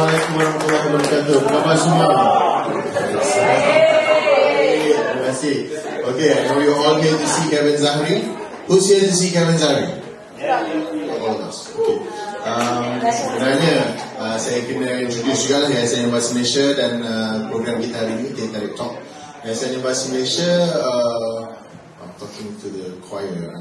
Assalamualaikum warahmatullahi wabarakatuh. Apa khabar semua? Terima kasih. Okay, I know you're all here to see Kevin Zahri. Who's here to see Kevin Zahri? All of us. Okay. Sebenarnya saya kena introduce juga lah Yayasan Inovasi Malaysia dan program kita hari ini, Teh Tarik Talk. Yayasan Inovasi Malaysia, I'm talking to the choir.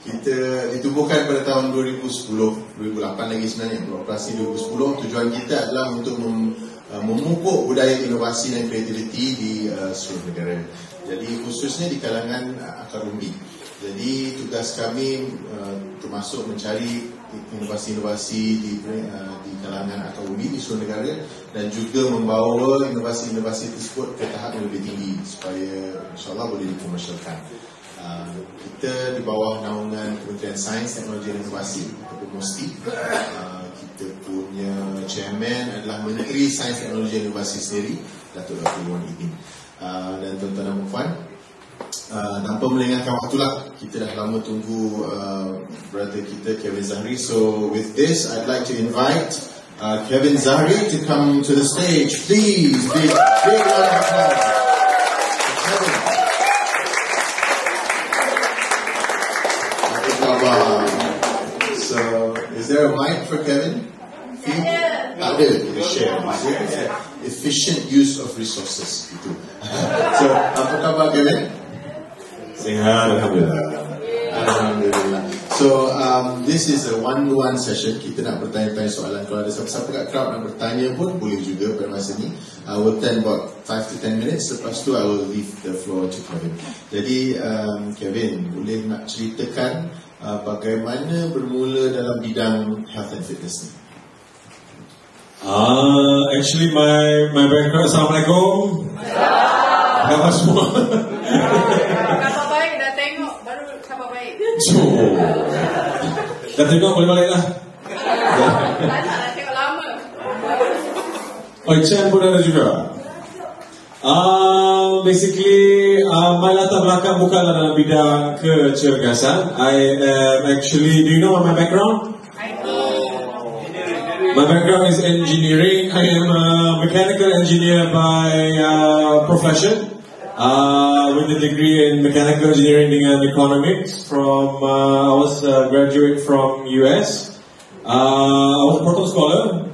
Kita ditubuhkan pada tahun 2010, 2008 lagi sebenarnya, beroperasi 2010. Tujuan kita adalah untuk memupuk budaya inovasi dan kreativiti di seluruh negara. Jadi khususnya di kalangan akar umbi. Jadi tugas kami termasuk mencari inovasi-inovasi di kalangan akar umbi di seluruh negara dan juga membawa inovasi-inovasi tersebut ke tahap yang lebih tinggi supaya insyaAllah boleh dikomersialkan. Kita di bawah naungan Kementerian Sains, Teknologi dan Inovasi atau MOSTI. Kita punya chairman adalah Menteri Sains, Teknologi dan Inovasi sendiri, Datuk Dr. Wan Idin. Dan tuan-tuan dan puan, tanpa melengahkan waktu lah, kita dah lama tunggu brother kita Kevin Zahri. So with this, I'd like to invite Kevin Zahri to come to the stage. Please, big round of applause. Kevin. So, is there a mic for Kevin? Ada. Share. Efficient use of resources. So, apa khabar Kevin? Sehat, Alhamdulillah. Alhamdulillah. So, this is a one-to-one session. Kita nak bertanya-tanya soalan. Kalau ada siapa-siapa kat crowd nak bertanya pun boleh juga pada masa ni. I will spend about 5 to 10 minutes. Lepas tu, I will leave the floor to Kevin. Jadi, Kevin, boleh nak ceritakan bagaimana bermula dalam bidang health and fitness ni? Actually, my background. Assalamualaikum. Khabar semua. Khabar baik, dah tengok baru khabar baik. So, dah tengok boleh balik lah. Dah tengok lama. Oh, Chan pun ada juga. Basically, my latar belakang bukanlah dalam bidang kecergasan. I am actually, do you know my background? My background is engineering. I am a mechanical engineer by profession, with a degree in mechanical engineering and economics from, I was a graduate from US. I was a Proton scholar.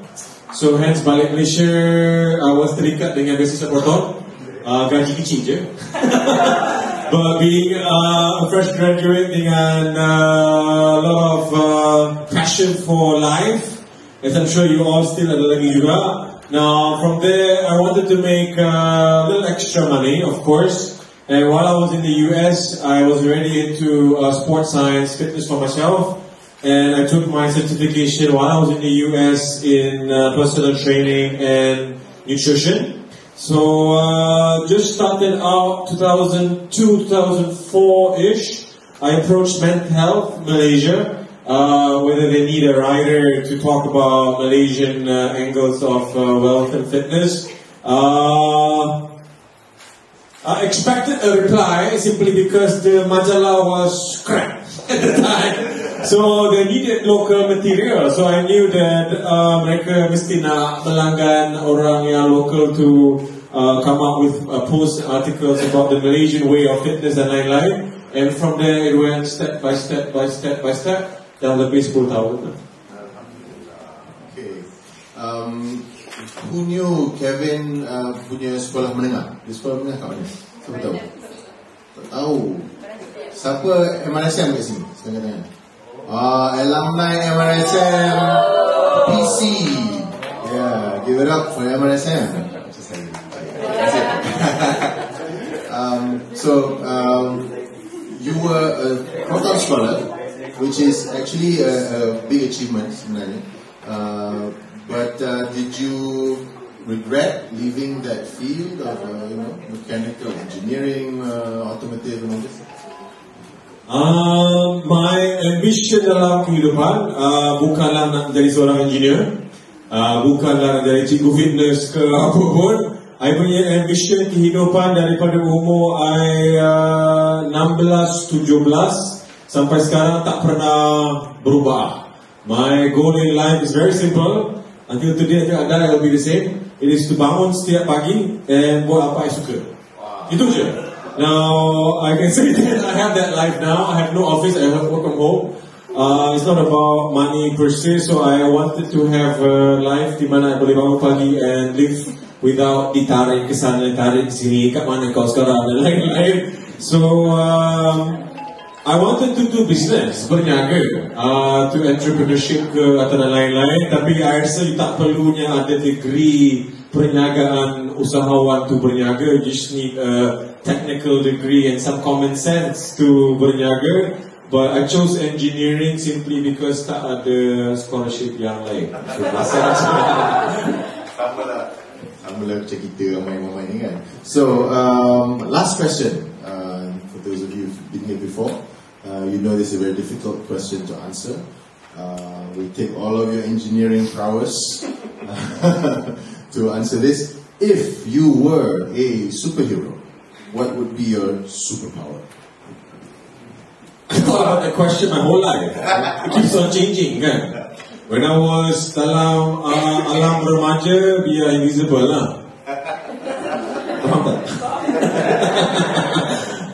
So hence balik Malaysia, I was terikat dengan beasiswa Proton. Gaji kecil je. But being a fresh graduate dengan a lot of passion for life, as I'm sure you all still ada lagi juga. Now from there, I wanted to make a little extra money, of course. And while I was in the US, I was already into sports science, fitness for myself. And I took my certification while I was in the US in personal training and nutrition. So just started out 2002, 2004-ish. I approached Men's Health Malaysia, whether they need a rider to talk about Malaysian angles of wealth and fitness. I expected a reply simply because the majalah was crap at the time. So they needed local material. So I knew that mereka mesti nak melanggan orang yang local to come up with post articles about the Malaysian way of fitness dan lain-lain. And from there it went step by step by step by step. Dah lebih 10 tahun. Okay. Who knew Kevin punya sekolah menengah? Di sekolah menengah kat mana? Siapa tahu? Tak tahu. Siapa MRSM kat sini? Setengah tangan. Alumni MRSM PC. Yeah, give it up for MRSM. So, you were a Proton scholar, which is actually a big achievement sebenarnya. But did you regret leaving that field of mechanical engineering, automotive and all this? My ambition dalam kehidupan bukanlah nak jadi seorang engineer, bukanlah nak jadi cikgu fitness ke apa pun. I punya ambition kehidupan daripada umur I 16-17 sampai sekarang tak pernah berubah. My goal in life is very simple. Until today, until I die, it will be the same. It is to bangun setiap pagi and buat apa I suka. Itu je. Now, I can say that I have that life now. I have no office, I have work from home. It's not about money per se, so I wanted to have a life di mana I boleh bangun pagi and live without ditarik ke sana, tarik ke sini, kat mana kau sekarang dan lain-lain. So, I wanted to do business, berniaga, to entrepreneurship ke atau dan lain-lain. Tapi I rasa tak perlunya ada degree perniagaan usahawan to berniaga. You just need a technical degree and some common sense to berniaga. But I chose engineering simply because tak ada scholarship yang lain. Sama lah macam kita ramai-ramai ni kan. So, last question. For those of you who've been here before, you know this is a very difficult question to answer. We take all of your engineering prowess to answer this. If you were a superhero, what would be your superpower? I thought about that question my whole life. It keeps on changing, kan? When I was dalam alam remaja, biar invisible lah. Faham tak?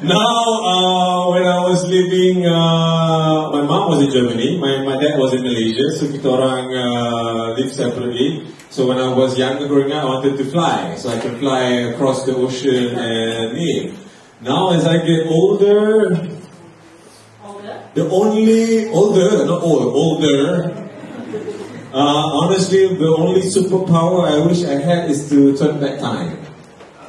Now, when I was living, my mom was in Germany, my dad was in Malaysia, so kita orang live separately. So when I was younger growing up, I wanted to fly, so I can fly across the ocean and me. Now as I get older, honestly, the only superpower I wish I had is to turn back time,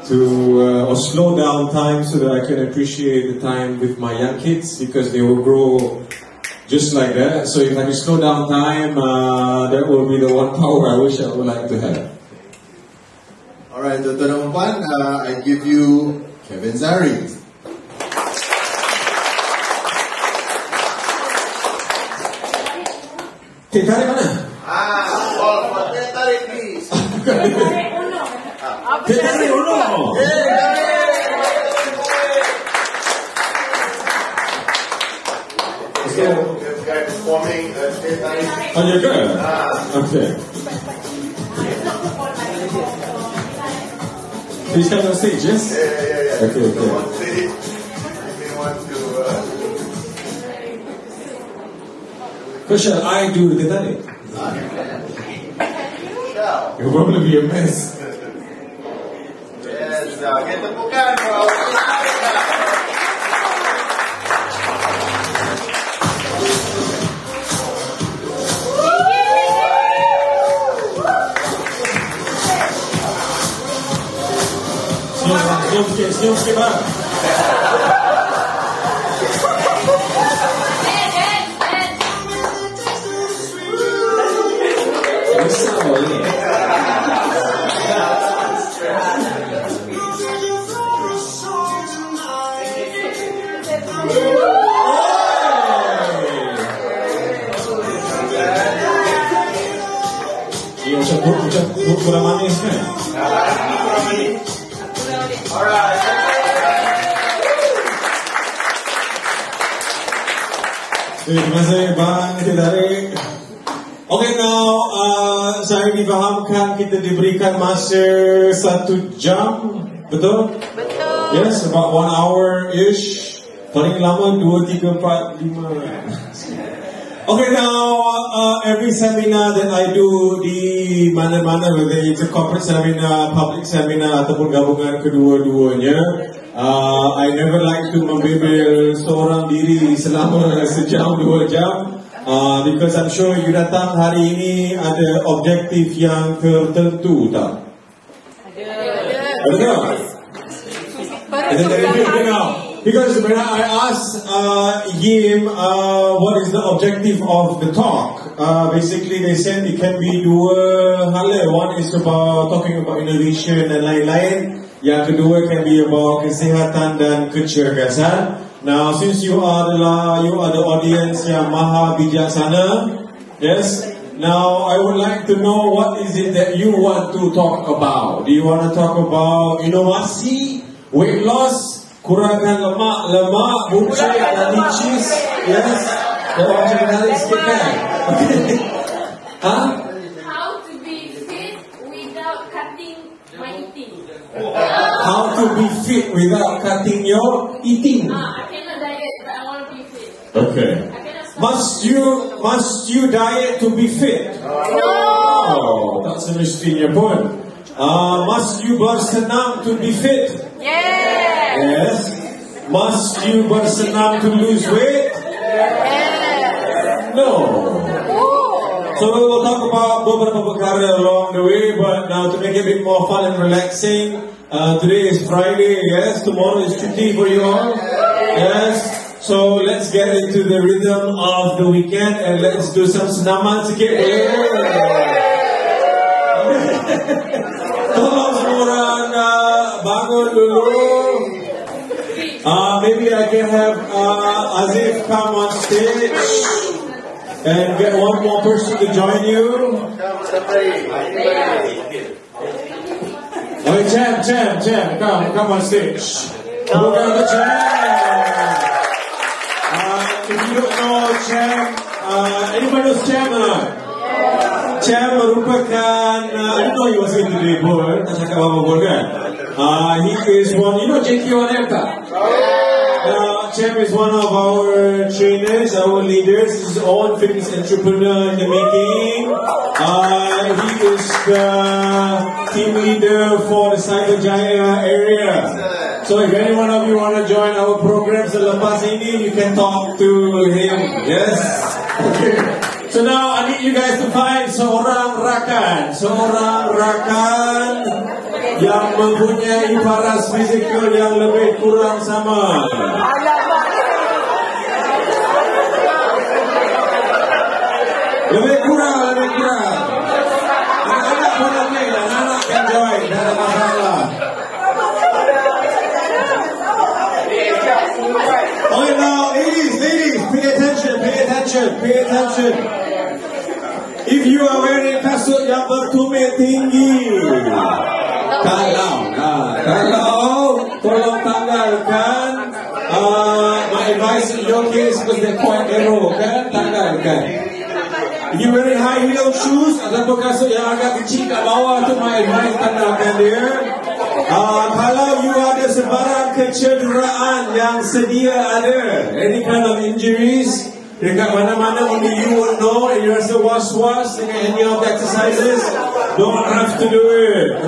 or slow down time so that I can appreciate the time with my young kids, because they will grow just like that. So if I can slow down time, that will be the one power I wish I would like to have. Alright, tuan-tuan dan puan, I give you Kevin Zahri. Tarik mana? All for tarik please. Tarik uno. So, this guy performing tarik. Oh, you're good? Okay. Please come on stage, yes? Yeah. Okay. On stage, you may want to... So shall I do the tarik? It will probably be a mess. Yes, get the book out for our Senyum sikit bang. Risau ni. Ia macam kurang manis kan? Alright. Terima kasih bang, tarik. Okay, now saya difahamkan kita diberikan masa 1 jam, betul? Betul. Yes, about 1 hour-ish. Paling lama 2, 3, 4, 5. Okay, now every seminar that I do di mana-mana, whether it's a corporate seminar, public seminar ataupun gabungan kedua-duanya, I never like to membebel seorang diri selama sejam 2 jam. Because I'm sure you datang hari ini ada objektif yang tertentu tak? Ada. Because when I asked Yim what is the objective of the talk, basically they said it can be dua hal. One is about talking about innovation dan lain-lain. Yang kedua can be about kesihatan dan kecergasan. Now, since you are the audience yang maha bijaksana, yes. Now, I would like to know what is it that you want to talk about. Do you want to talk about inovasi, weight loss, kurangkan lemak, buncit dan cheese? Yes. Macam menarik sikit kan? Okay. How to be how to be fit without cutting your eating. I cannot diet, but I want to be fit. Okay. I cannot stop. Must you diet to be fit? No! Oh, that's a mestinya pun. Must you bersenam to be fit? Yeah! Yes. Must you bersenam to lose weight? Yeah! No. Oh! So we'll talk about beberapa perkara along the way, but now to make it a bit more fun and relaxing, today is Friday, yes, tomorrow is cuti for you all, yes. So let's get into the rhythm of the weekend and let's do some senaman sikit. Tolong semua orang bangun dulu. Maybe I can have Azif come on stage and get one more person to join you. Okay, Cham, come on stage. Come on, Cham. If you don't know Cham, anybody knows Cham or not? Cham merupakan, I know he was here today pun, tak cakap apa pun kan. He is one, you know JK One tak? Cham is one of our trainers, our leaders. He's his own fitness entrepreneur in the making. He is the team leader for the Cyberjaya area. So if any one of you want to join our program selepas ini, you can talk to him. Yes? Okay. So now I need you guys to find seorang rakan yang mempunyai paras fizikal yang lebih kurang sama. Lebih kurang. Anak-anak pun boleh, anak-anak can join, tak ada masalah. Okay, now, ladies, pay attention. If you are wearing kasut yang bertumit tinggi, kalau tolong tanggalkan. My advice in your case, because they're quite narrow, kan? Tanggalkan. If you wearing high heel shoes ataupun kasut yang agak kecil kat bawah tu, my advice tanggalkan dia. Kalau you ada sebarang kecederaan yang sedia ada, any kind of injuries, dekat mana-mana only you will know, and you rasa was-was dengan any of the exercises, don't have to do it.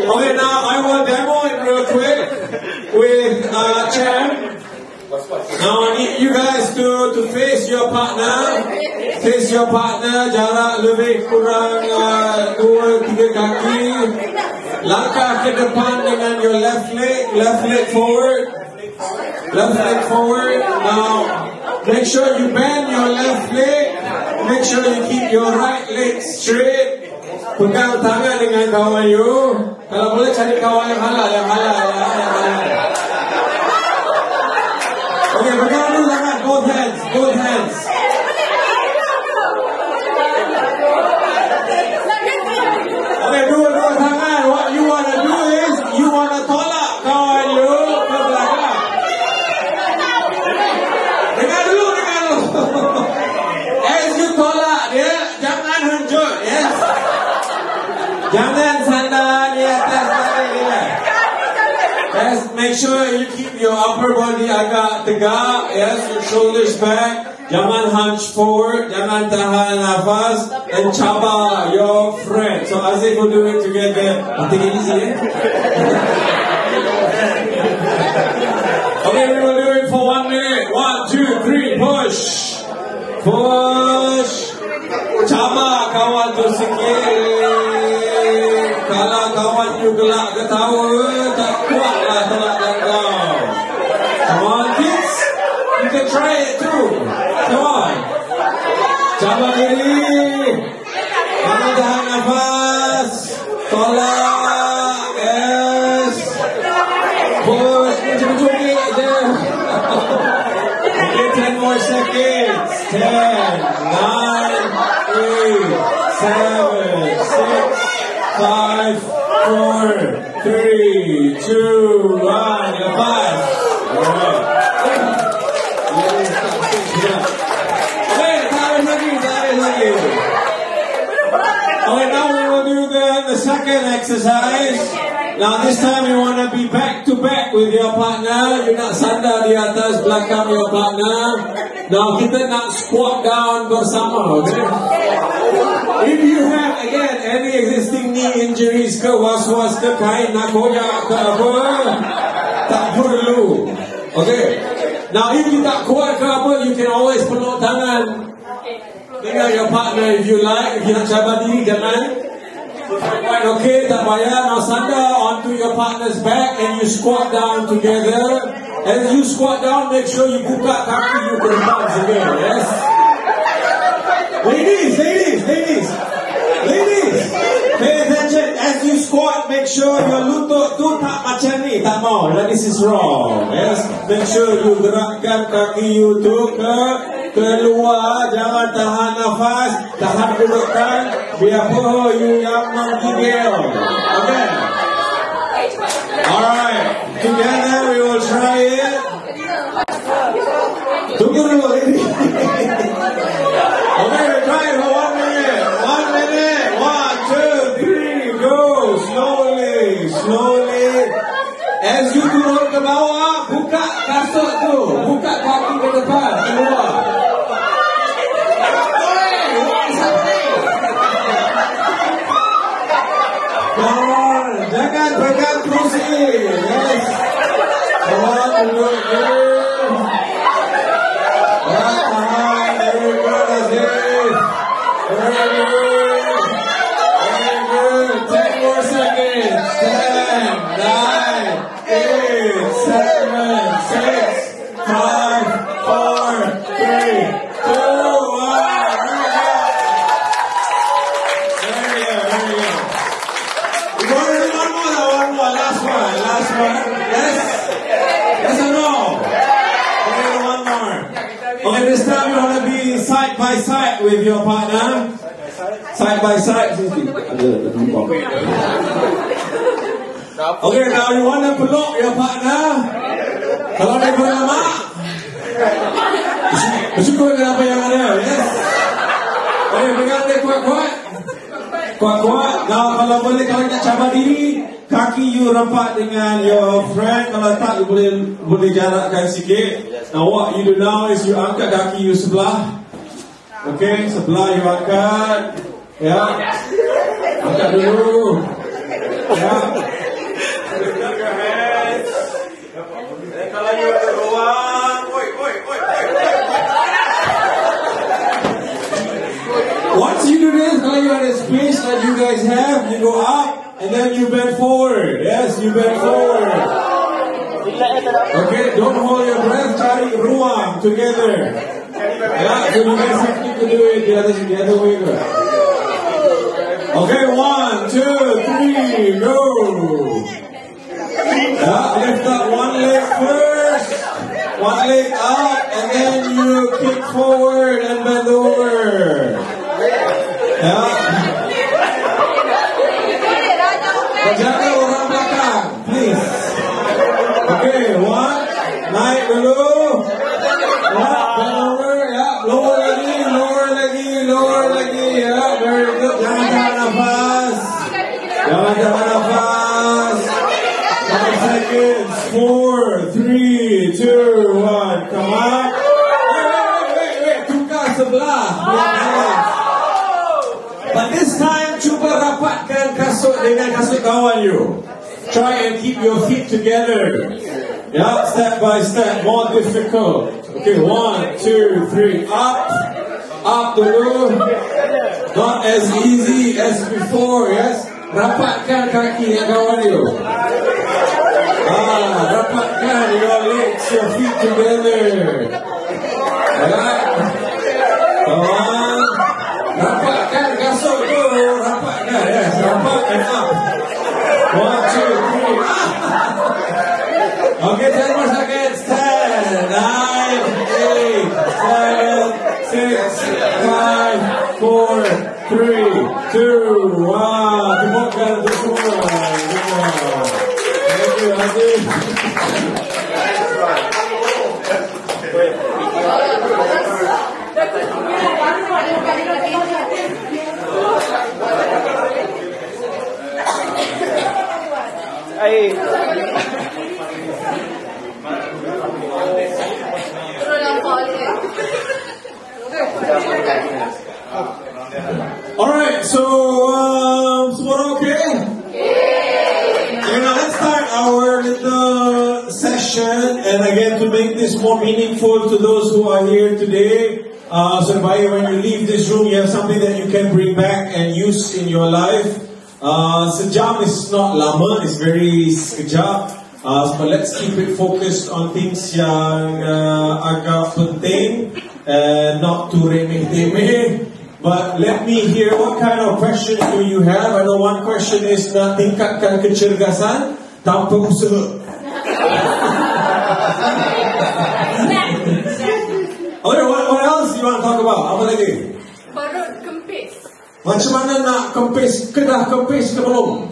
Okay, now I will demo it real quick with Cham. Now I need you guys to face your partner. Jarak lebih kurang 2-3 kaki. Langkah ke depan dengan your left leg forward. Now make sure you bend your left leg. Make sure you keep your right leg straight. Pegang tangan dengan kawan you. Kalau boleh cari kawan yang halal. Okay, pegang dulu tangan, both hands. Okay, dua tangan. What you want to do is you want to tolak kawan you ke belakang. Dengar dulu. As you tolak dia, jangan hunjut, yes. Jangan sandar di atas kaki dia. Yes, make sure you keep your upper body agak tegak, yes, your shoulders back. Jangan hunch forward, jangan tahan nafas, and cabar your friend. So Azif will do it together. Take it easy, eh? Okay, we will do it for 1 minute. 1, 2, 3, push. Cabar kawan tu sikit. Kalau kawan you gelak ketawa, tak kuatlah tolakkan kau. Come on, kids. You can try it too. Come on. Cabar diri. Jangan tahan nafas. Tolak. Yes. Push. Cumi-cumi je. Okay, 10 more seconds. 10, 9, 8, 7, 6, 5, 4, 3, 2, 1, lepas. Alright. Okay, tarik lagi. Okay, now we will do the second exercise. Now this time you want to be back to back with your partner. You nak sandar di atas belakang your partner. Now kita nak squat down bersama, okay? If you have again any existing knee injuries ke was-was ke kain nak koyak ke apa, tak perlu. Okay. Now if you tak kuat ke apa, you can always peluk tangan dengan your partner if you like. If you nak cabar diri, jangan. Right, okay, tak payah. Now sandar onto your partner's back and you squat down together. As you squat down, make sure you buka kaki you ke depan again, yes? Ladies, pay attention. As you squat, make sure your lutut tu tak macam ni, tak mau. This is wrong, yes? Make sure you gerakkan kaki you tu keluar, jangan tahan nafas, tahan dudukan, biar you yang menggigil. Okay. Alright, together we will try it. Tunggu dulu ini. Okay, we try it for 1 minute. 1 minute. 1, 2, 3, go. Slowly. As you turun ke bawah, buka kasut tu, buka kaki ke depan, keluar. Jangan pegang kerusi. Yes. Tahan dulu. Tahan. Very good. 10 more seconds. 10, 9, 8, 7, 6, 5, 4, 3, 2, 1. Very good. We're going to do one more. Last one. Yes or no? We're going to do one more. Okay, this time you want to be side by side with your partner. Side by side. Okay, now you want to peluk your partner. Kalau dia berlama, bersyukur dengan apa yang ada. Yes. Okay, pegang dia kuat-kuat. Now kalau boleh, kalau nak cabar diri, kaki you rapat dengan your friend. Kalau tak, you boleh jarakkan sikit. Now what you do now is you angkat kaki you sebelah. Okay, sebelah you angkat. Ya, angkat dulu. Ya. Lift your hands. Dan kalau you ada ruang, once you do this, kalau you ada space that you guys have, you go up and then you bend forward. Yes, you bend forward. Okay, don't hold your breath. Cari ruang together. Yeah, so you guys have to do it the other way. Okay, 1, 2, 3, go. Yeah, lift up one leg first. One leg up, and then you kick forward and bend over. Yeah. Jaga orang belakang, please. Okay, 1, naik dulu. Yeah, bend over. Yeah, lower lagi. Yeah, very good. Jangan tahan nafas. 5 seconds. 4, 3, 2, 1. Come on. Wait. Tukar sebelah. But this time, cuba rapatkan kasut dengan kasut kawan you. Try and keep your feet together. Yeah, step by step. More difficult. Okay, 1, 2, 3. Up dulu. Not as easy as before, yes? Rapatkan kaki yang kawan you. Rapatkan your legs, your feet together. Alright? Come on. Rapatkan kasut tu. Rapatkan, yes. Rapat and up. 1, 2, 3. Okay, 10 more seconds. 10, 9, 8, 7, 6, 5, 4, 3, 2, 1. Temukan untuk semua. Thank you, Aziz. baik. Terus nampak je. Alright, so semua okay? Okay, now let's start our little session, and again to make this more meaningful to those who are here today. So when you leave this room, you have something that you can bring back and use in your life. Sejam is not lama, it's very sekejap. But let's keep it focused on things yang agak penting and not too remeh-temeh. But let me hear what kind of questions do you have. I know one question is nak tingkatkan kecergasan tanpa usaha. Okay, what else do you want to talk about? Apa lagi? Perut kempis. Macam mana nak kempis? Kedah kempis ke belum?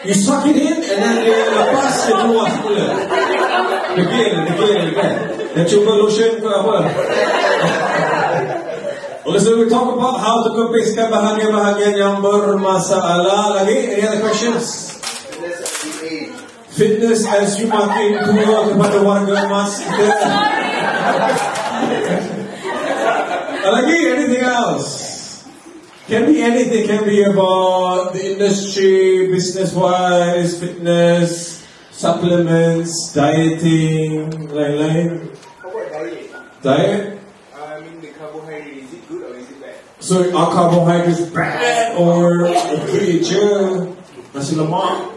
You suck it in and then dia lepas dia keluar semula. Degil kan? Dia cuba lotion ke apa? Okay, so we talk about how to kempiskan bahagian-bahagian yang bermasalah. Lagi? Any other questions? Fitness as you makin tua kepada warga emas kita. Lagi? Anything else? Can be anything. Can be about the industry, business-wise, fitness, supplements, dieting, lain-lain. How about diet? Diet? I mean the carbohydrate, is it good or is it bad? So are carbohydrates bad or okay je? Nasi lemak?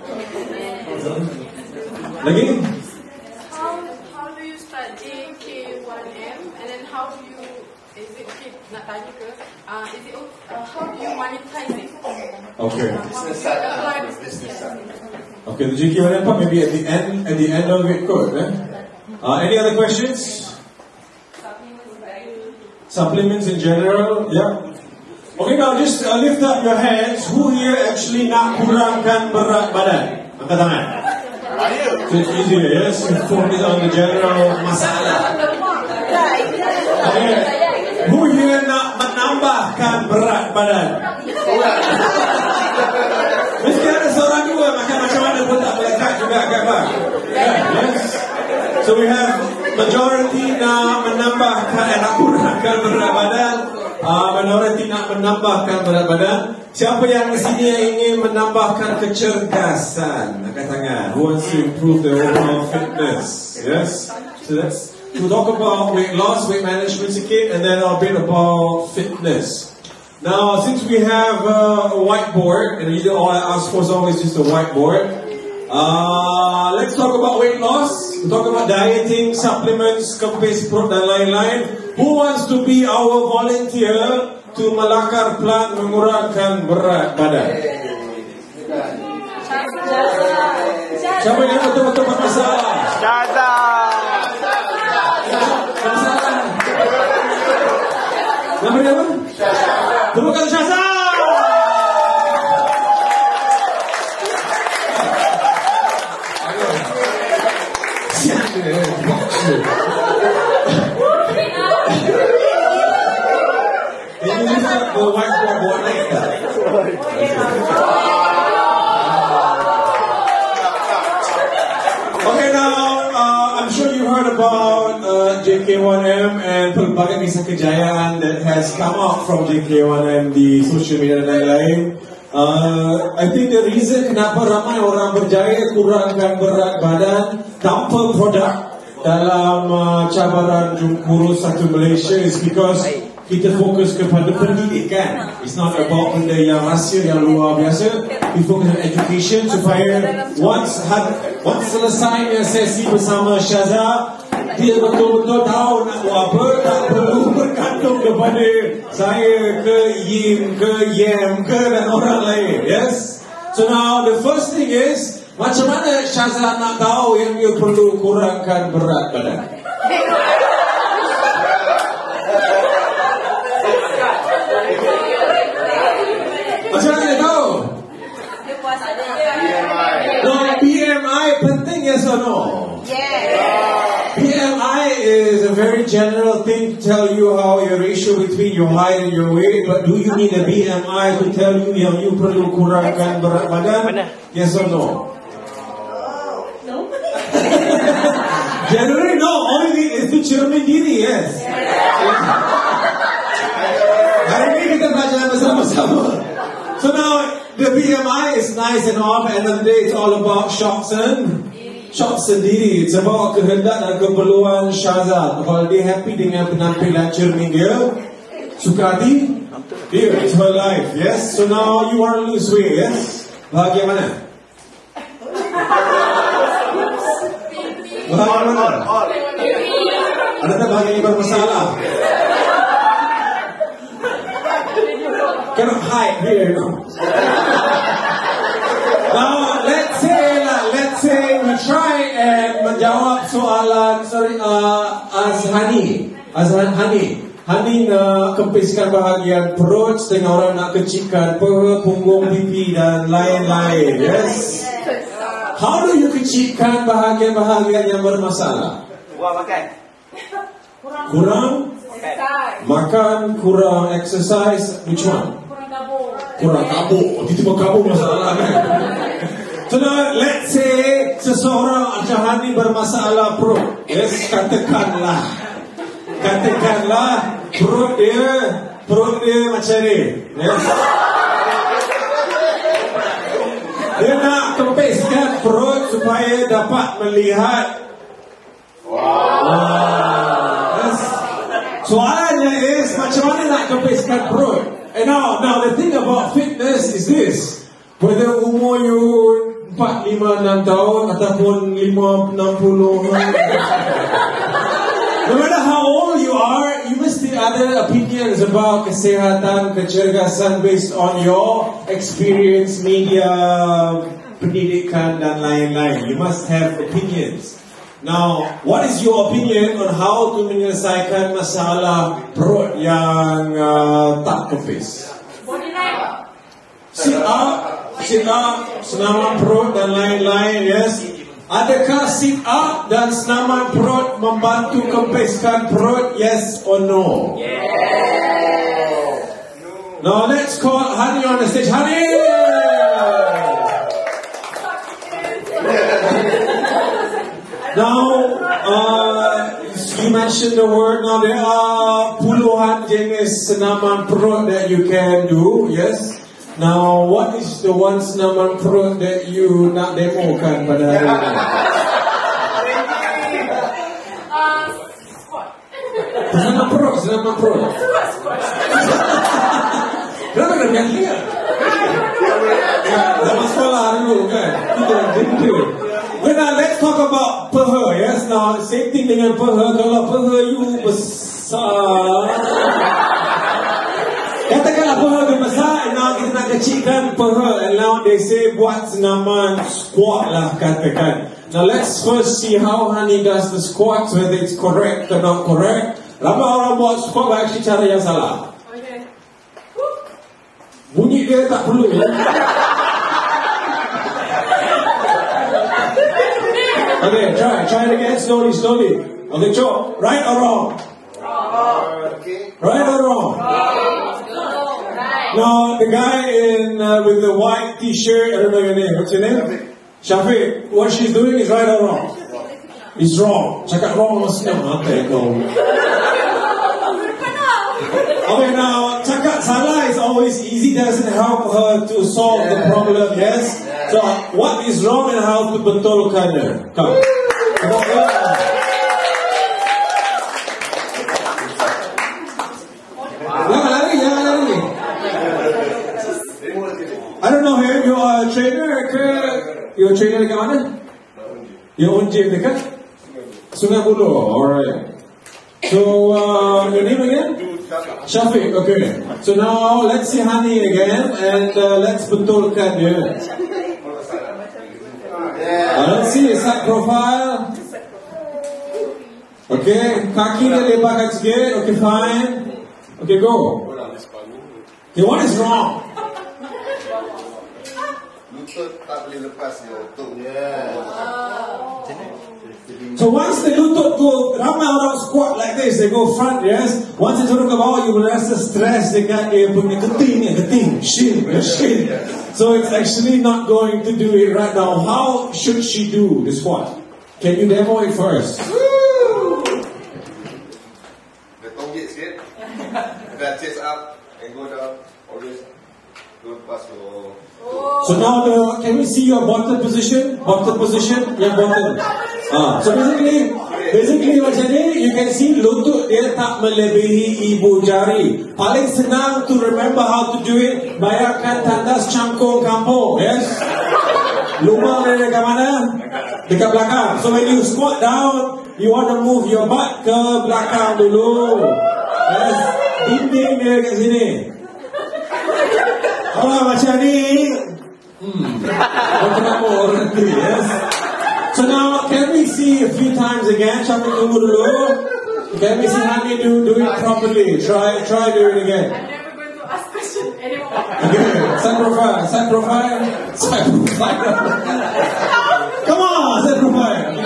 Lagi? How do you start JK1M and then how do you, is it nak tanya ke, is it, how do you monetize it? Okay. Business side. Business side. Okay, the JK1M part maybe at the end of it good. Any other questions? Supplements in general? Yeah. Okay, now just lift up your hands. Who here actually nak kurangkan berat badan? Angkat tangan. So it's easier, yes? You focus on the general masalah. Okay. Who here nak menambahkan berat badan? Mesti ada seorang dua macam mana pun tak melekat juga kan bang? Yes. So we have majority nak menambahkan nak kurangkan berat badan. Minority nak menambahkan berat badan. Siapa yang di sini yang ingin menambahkan kecerdasan? Angkat tangan. Who wants to improve the overall fitness? Yes. So let's talk about weight loss, weight management sikit, and then a bit about fitness. Now, since we have a whiteboard, and all I ask for is always just a whiteboard. Let's talk about weight loss. We'll talk about dieting, supplements, kempis perut dan lain-lain. Who wants to be our volunteer to melakar plan mengurangkan berat badan? Siapa yang betul-betul bermasalah? Syaza. Bermasalah. Nama dia apa? Temukan Syaza. The whiteboard board like that. Okay, now I'm sure you heard about JK1M and pelbagai kisah kejayaan that has come out from JK1M di social media dan lain-lain. I think the reason kenapa ramai orang berjaya kurangkan berat badan tanpa produk dalam cabaran Jungkurus Satu Malaysia is because kita fokus kepada pendidikan. It's not about benda yang rahsia yang luar biasa. We focus on education supaya once selesai sesi bersama Syaza, dia betul-betul tahu nak buat apa, tak perlu bergantung kepada saya ke Yim ke Yem ke dan orang lain. Yes. So now the first thing is, macam mana Syaza nak tahu yang dia perlu kurangkan berat badan? Macam mana dia tahu? No, BMI penting yes or no? Yeah. BMI is a very general thing to tell you how your ratio between your height and your weight, but do you need a BMI to tell you yang you perlu kurangkan berat badan? Yes or no? No. Generally no, only is to cermin diri, yes. Hari ini kita belajar bersama-sama. So now the BMI is nice and all, but at the end of the day it's all about shock sendiri. It's about kehendak dan keperluan Syazad. Kalau dia happy dengan penampilan cermin dia, suka hati, dia, it's her life, yes. So now you want to lose weight, yes. Bahagia mana? Bahagia mana? Ada tak bahagia yang bermasalah? Cannot hide here, you know. Now, let's say we try and menjawab soalan Hani nak kempiskan bahagian perut, setengah orang nak kecilkan peha, punggung, pipi dan lain-lain. Yes. How do you kecilkan bahagian-bahagian yang bermasalah? Kurang makan, kurang exercise, which one? Kurang kabur. Tiba-tiba kabur masalah kan? So now, let's say seseorang macam Hani bermasalah perut. Yes, katakanlah perut dia macam ni. Yes. Dia nak kempiskan perut supaya dapat melihat. Yes. Soalannya is macam mana nak kempiskan perut? And now the thing about fitness is this. Whether umur you 4, 5, 6 tahun ataupun 5, 60. No matter how old you are, you mesti ada opinions about kesihatan, kecergasan based on your experience, media, pendidikan dan lain-lain. You must have opinions. Now, what is your opinion on how to menyelesaikan masalah perut yang tak kempis? Sit up, senaman perut dan lain-lain, yes. Adakah sit up dan senaman perut membantu kempiskan perut, yes or no? Yes. Now let's call Hani on the stage. Hani! Now, you mentioned the word. Now there are puluhan jenis senaman perut that you can do. Yes. Now, what is the one senaman perut that you nak demokan pada hari ini? Squat. Senaman perut. Kenapa kena bilang dia? Zaman sekolah dulu kan. Kita. Now let's talk about peha, yes. Now same thing dengan peha. Kalau peha you besar, katakanlah peha tu besar, now kita nak kecilkan peha, and now they say buat senaman squat lah katakan. Now let's first see how Hani does the squats, whether it's correct or not correct. Ramai orang buat squat actually cara yang salah. Okay. Bunyi dia tak perlu ya. Okay, try it again, slowly. Okay, Joe, right or wrong? Right or wrong? Now, the guy with the white t-shirt, I don't know your name, what's your name? Shafiq, what she's doing is right or wrong? It's wrong. Cakap wrong maksudnya mati kau. Okay, now, cakap salah is always easy, doesn't help her to solve the problem, yes? So, what is wrong and how to betulkannya? Come. Jangan lari. I don't know him, you are a trainer ke? You a trainer dekat mana? Your own gym dekat? Sungai Buloh, alright. So, your name again? Shafiq, okay. So now, let's see Hani again, and let's betulkan dia. Let's see his side profile. Okay, kaki dia lebarkan sikit. Okay, fine. Okay, go. Okay, what is wrong? Lutut tak boleh lepas dia. Betul. So once the lutut go, ramai orang squat like this, they go front, yes. Once they turun ke bawah, you will rasa stress dengan dia punya keting, shin. So it's actually not going to do it right now. How should she do the squat? Can you demo it first? The tonggit sikit. Then chest up and go down. Always don't pass your... So now can we see your bottom position? Bottom position, yang bottom. So basically macam ni, you can see lutut dia tak melebihi ibu jari. Paling senang to remember how to do it, bayangkan tandas cangkung kampung, yes? Lubang dia dekat mana? Dekat belakang. So when you squat down, you want to move your butt ke belakang dulu. Yes? Dinding dia dekat sini. Macam ni. Yes. So now, can we see a few times again? Can we see how you do it properly? Try do it again. I'm never going to ask questions anymore. Okay, side profile. Come on, side profile.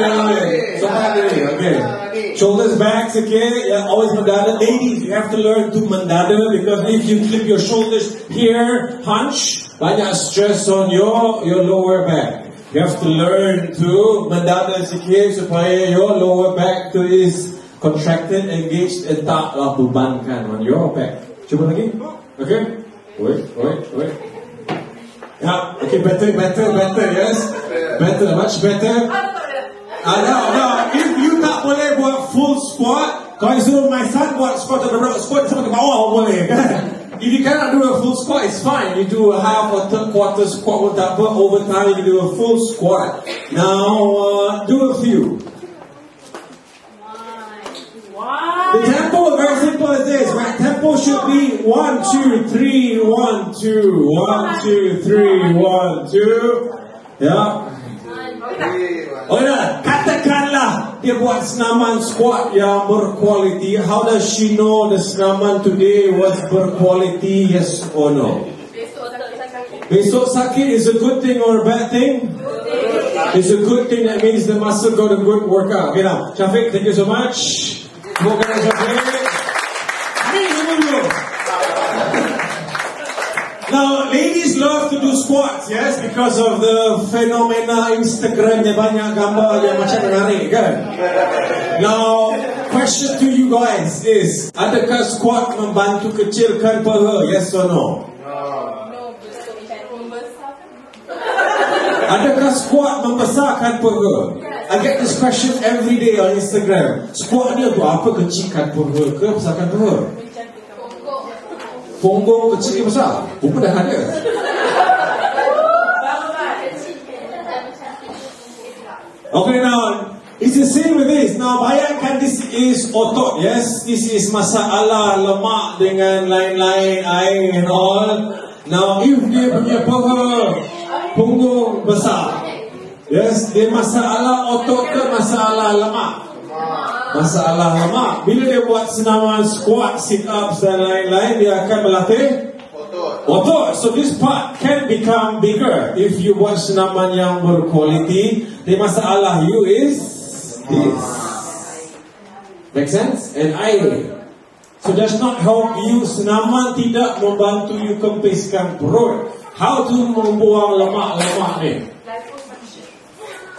Okay. Shoulders back, okay. Yeah, always mandada. Ladies, you have to learn to mandada because if you flip your shoulders here, hunch, banyak stress on your lower back. You have to learn to mandada sikit supaya your lower back is contracted, engaged, and taklah bebankan on your back. Cuba lagi. Okay. Wait. Yeah. Okay. Better. Yes. Better. Much better. No. If you tak boleh buat full squat, kalau suruh my son buat squat sampai ke bawah boleh kan? If you cannot do a full squat, it's fine. You do a half or third quarter squat or whatever. Over time, you can do a full squat. Now, do a few. Why? The tempo is very simple as this, right? Tempo should be 1, 2, 3, 1, 2, 1, 2, 3, 1, 2. Yeah. Katakanlah dia buat senaman squat yang berkualiti. How does she know the senaman today was berkualiti, yes or no? Besok sakit is a good thing or a bad thing? It's a good thing. That means the muscle got a good workout. Okay now, Shafiq, thank you so much. Semoga Shafiq. Now, ladies love to do squats, yes, because of the phenomena Instagram yang banyak gambar yang macam menarik, kan? Now, question to you guys is, adakah squat membantu kecilkan paha, yes or no? Adakah squat membesarkan paha? I get this question every day on Instagram. Squat ni untuk apa, kecilkan paha ke besarkan paha? Punggung kecil ke besar? Punggung dah ada. Okay, now it's the same with this. Now bayangkan this is otot, yes. This is masalah lemak dengan lain-lain, air and all. Now if dia punya paha punggung besar, yes, dia masalah otot ke masalah lemak? Masalah lemak. Bila dia buat senaman squat, sit ups dan lain-lain, dia akan melatih otot. So this part can become bigger if you buat senaman yang berkualiti. The masalah you is this. Make sense? And so does not help you. Senaman tidak membantu you kempiskan perut. How to membuang lemak-lemak ni?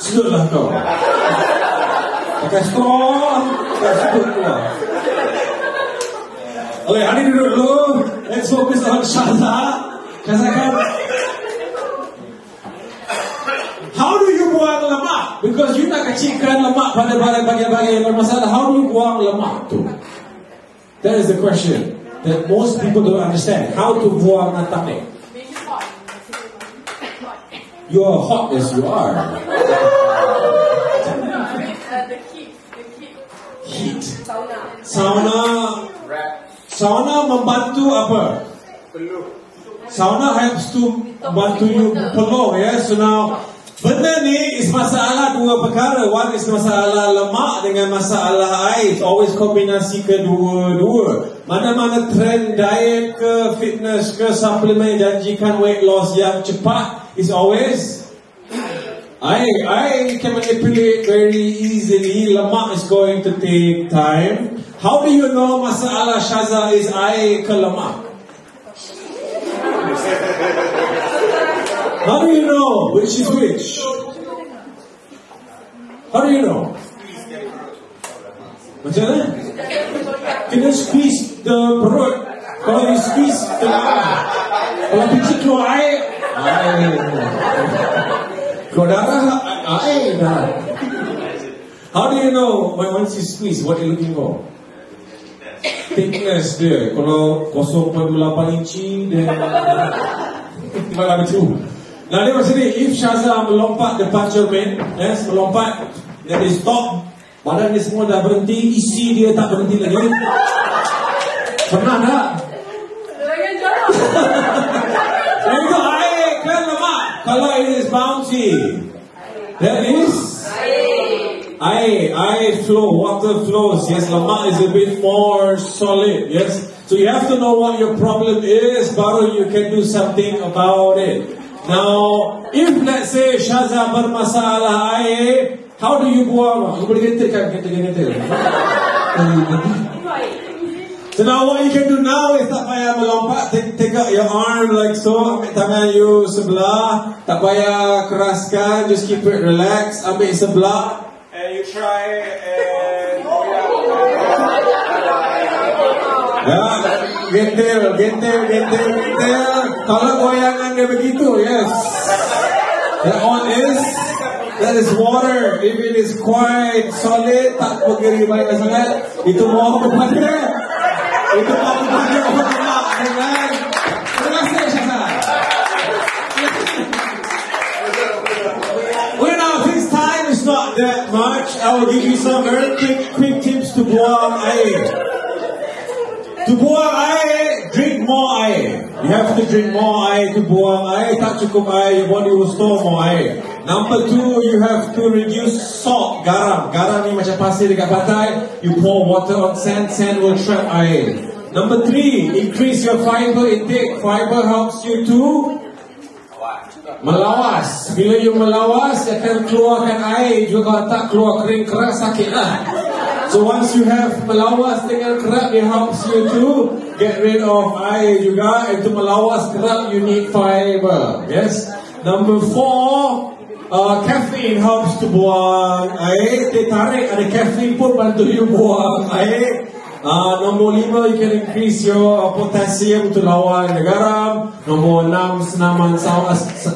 Sudahlah kau. Pakai skor, sebut keluar. Okay, hari duduk dulu. Let's focus on Shaza. Katakan, how do you buang lemak? Because you nak kecilkan lemak pada bagian-bagian yang bermasalah. How do you buang lemak tu? That is the question that most people don't understand. How to buang natak ni? You are hot as you are. Heat. Sauna membantu apa? Sauna helps to bantu you peluh, ya. So now, benda ni is masalah dua perkara. One is masalah lemak dengan masalah air. It's always kombinasi kedua-dua. Mana-mana trend diet ke fitness ke suplemen janjikan weight loss yang cepat is always I can manipulate very easily. Lemak is going to take time. How do you know masalah Shaza is I ke lemak? How do you know which is which? How do you know? Macam mana? Kena squeeze the perut. Kalau you squeeze tengah, kalau biji keluar air, keluar darah, air dah. How do you know when once you squeeze what you're looking for? Thickness dia. Kalau 0.8 inci, then malah betul. Nah dia macam ni, if Shaza melompat depan cermin, yes, melompat, dia stop, badan dia semua dah berhenti, isi dia tak berhenti lagi. Pernah tak? Itu air kan lemak. Kalau it is bouncy, that is air flow, water flows. Yes, lemak is a bit more solid. Yes, so you have to know what your problem is, baru you can do something about it. Now, if let's say Shaza bermasalah air, how do you buang? You boleh gentil kan? Gentil. So now what you can do now is tak payah melompat, take out your arm like so, ambil tangan you sebelah, tak payah keraskan, just keep it relaxed, ambil sebelah, and you try and gentil. Kalau goyangan dia begitu, yes. That is water. If it is quite solid, tak pergi banyak sangat, itu mau kepada. Itu mau kepada orang lemak, kan? Terima kasih, Shaza. Well, now this time is not that much. I will give you some very quick tips to buang air. To buang air, drink more air. You have to drink more air to buang air. Tak cukup air, your body will store more air. Number 2, you have to reduce salt, garam. Garam ni macam pasir dekat pantai. You pour water on sand, sand will trap air. Number 3, increase your fiber intake. Fiber helps you to melawas. Bila you melawas, dia akan keluarkan air. Juga kalau tak keluar kering keras, sakit lah. So once you have melawas dengan kerap, it helps you to get rid of air juga. And to melawas kerap, you need fiber. Yes. Number 4, caffeine helps to buang air. Teh tarik ada caffeine pun bantu you buang air. Nombor 5, you can increase your potassium to lawan garam. Nombor 6,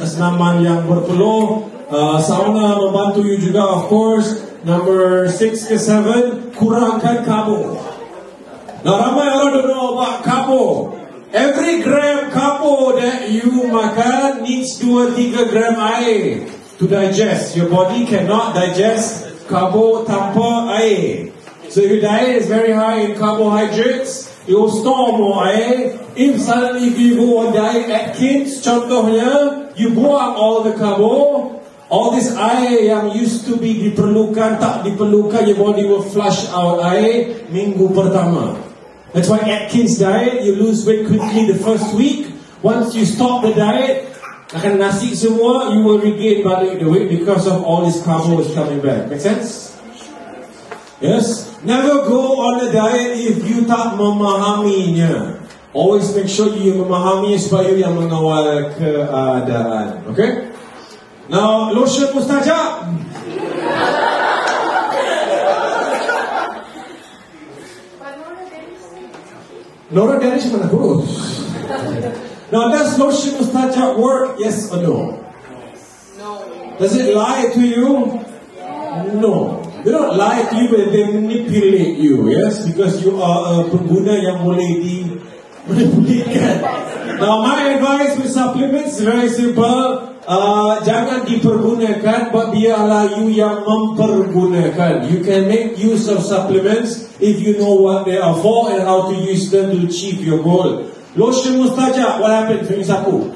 senaman yang berpeluh. Sauna membantu you juga, of course. Number 6 ke 7, kurangkan karbo. Now ramai orang don't know about karbo. Every gram karbo that you makan needs 2-3 gram air to digest. Your body cannot digest karbo tanpa air. So if your diet is very high in carbohydrates, you will store more air. If suddenly you go on diet Atkins, contohnya, you buang all the carbo, all this air yang used to be diperlukan, tak diperlukan, your body will flush out air minggu pertama. That's why Atkins diet, you lose weight quickly the first week. Once you stop the diet, akan nasi semua, you will regain balik the weight because of all this carbo is coming back. Make sense? Yes? Never go on a diet if you tak memahaminya. Always make sure you memahami supaya you yang mengawal keadaan. Okay? Now, lotion mustajab. Nora Danish mana kurus? Now, does lotion mustajab work? Yes or no? No. Does it lie to you? No. They don't lie to you, but they manipulate you. Yes, because you are a pengguna yang boleh dimanipulkan. Now, my advice with supplements is very simple. Jangan dipergunakan, but biarlah you yang mempergunakan. You can make use of supplements if you know what they are for and how to use them to achieve your goal. Lotion mustajab, what happens when you sapu?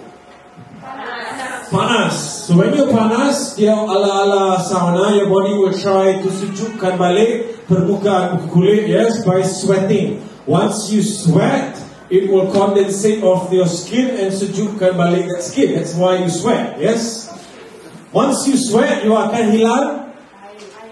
Panas. So when you panas, dia ala-ala sauna, your body will try to sejukkan balik permukaan kulit, yes, by sweating. Once you sweat, it will condensate off your skin and sejukkan balik that skin. That's why you sweat, yes? Once you sweat, you akan hilang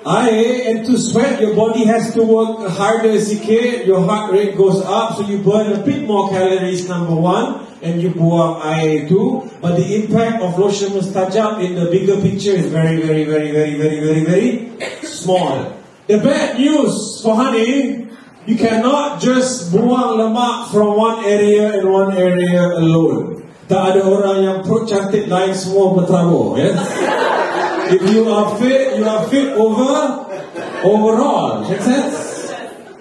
air, and to sweat, your body has to work harder sikit, your heart rate goes up, so you burn a bit more calories, number one, and you buang air too. But the impact of lotion mustajab in the bigger picture is very, very, very, very, very, very, very small. The bad news for honey, you cannot just buang lemak from one area and one area alone. Tak ada orang yang perut cantik lain semua berterabur, yes? If you are fit overall. Make sense?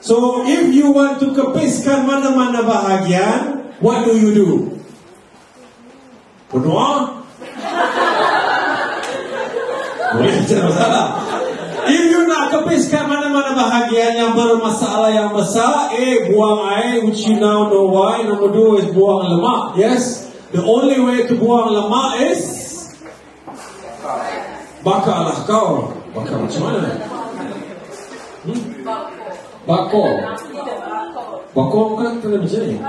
So if you want to kepiskan mana-mana bahagian, what do you do? Berdoa? Boleh, tidak masalah. If you nak kepiskan mana-mana bahagian yang bermasalah yang besar, buang air, which you now know why. Number 2 is buang lemak. Yes? The only way to buang lemak is bakarlah kau. Bakar macam mana? Bakar. Bakar bukan kena macam ni.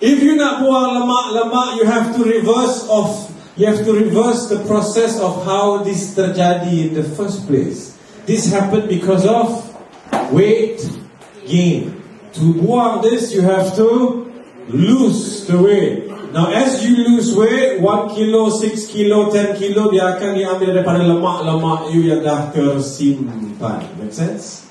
If you nak buang lemak, you have to reverse the process of how this terjadi in the first place. This happened because of weight gain. To buang this, you have to lose the weight. Now as you lose weight, 1 kilo, 6 kilo, 10 kilo, dia akan diambil daripada lemak-lemak you yang dah tersimpan. Make sense?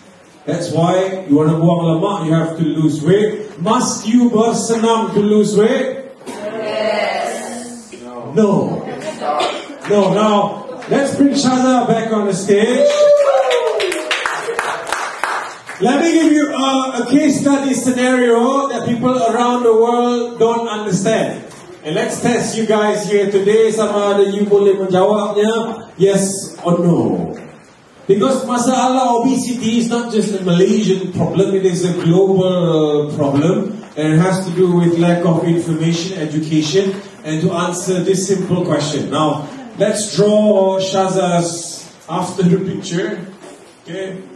That's why you want to buang lemak, you have to lose weight. Must you bersenam to lose weight? Yes. No. Now let's bring Shaza back on the stage. Let me give you a case study scenario that people around the world don't understand. And let's test you guys here today. Sama ada you boleh menjawabnya yes or no. Because masalah obesity is not just a Malaysian problem, it is a global problem. And it has to do with lack of information, education. And to answer this simple question. Now, let's draw Shaza's after the picture. Okay.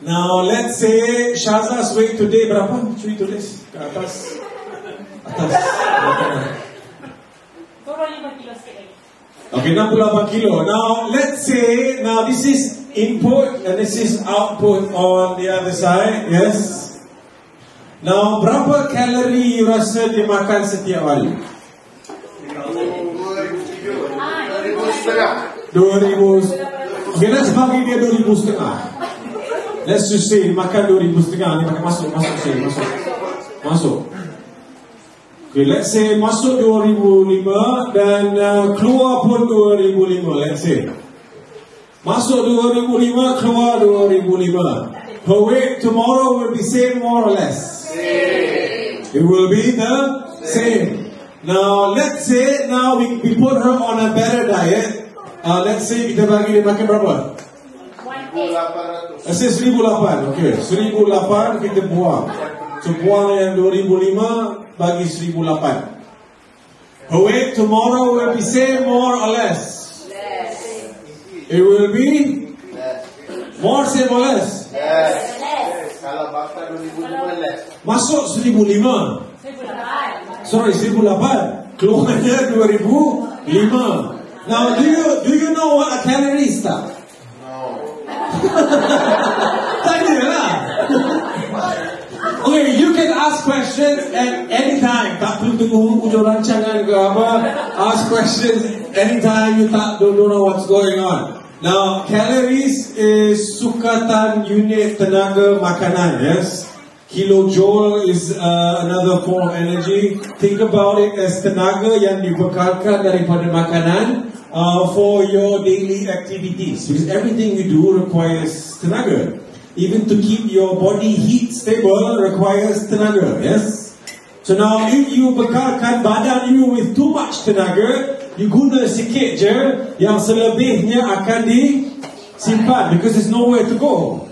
Now, let's say Shaza's weight today berapa? Cuy tulis ke atas. Turun 5 kilo sikit lagi. Okay, 68 kilo. Now, let's say, this is input and this is output on the other side. Yes. Now, berapa kalori you rasa dia makan setiap hari? 2,500. Okay, let's bagi dia 2,500. Let's just say makan 2,500 ni pakai masuk. Okay, let's say masuk 2,500 dan keluar pun 2,500. Let's say masuk 2,500, keluar 2,500. Her weight tomorrow will be same more or less. Same. It will be the same. Now let's say we put her on a better diet. Let's say kita bagi dia makan berapa? 1,800. Let's say 1,800. Okay, 1,800 kita buang. So buang yang 2,500 bagi 1,800. Her weight tomorrow will be same more or less. Less. It will be more, same or less. Yes. Kalau bakar 2,500 less. Masuk 1,500. 1,800. Sorry, 1,800. Keluarnya 2,500. Now, do you know what a calorie is? Tak? Tanya lah. Okay, you can ask questions at any time. Tak perlu tunggu hujung rancangan ke apa. Ask questions anytime you don't know what's going on. Now, calories is sukatan unit tenaga makanan. Yes, kilojoule is another form of energy. Think about it as tenaga yang dibekalkan daripada makanan for your daily activities. Because everything you do requires tenaga. Even to keep your body heat stable requires tenaga, yes? So now if you bekalkan badan you with too much tenaga, you guna sikit je, yang selebihnya akan disimpan because there's nowhere to go.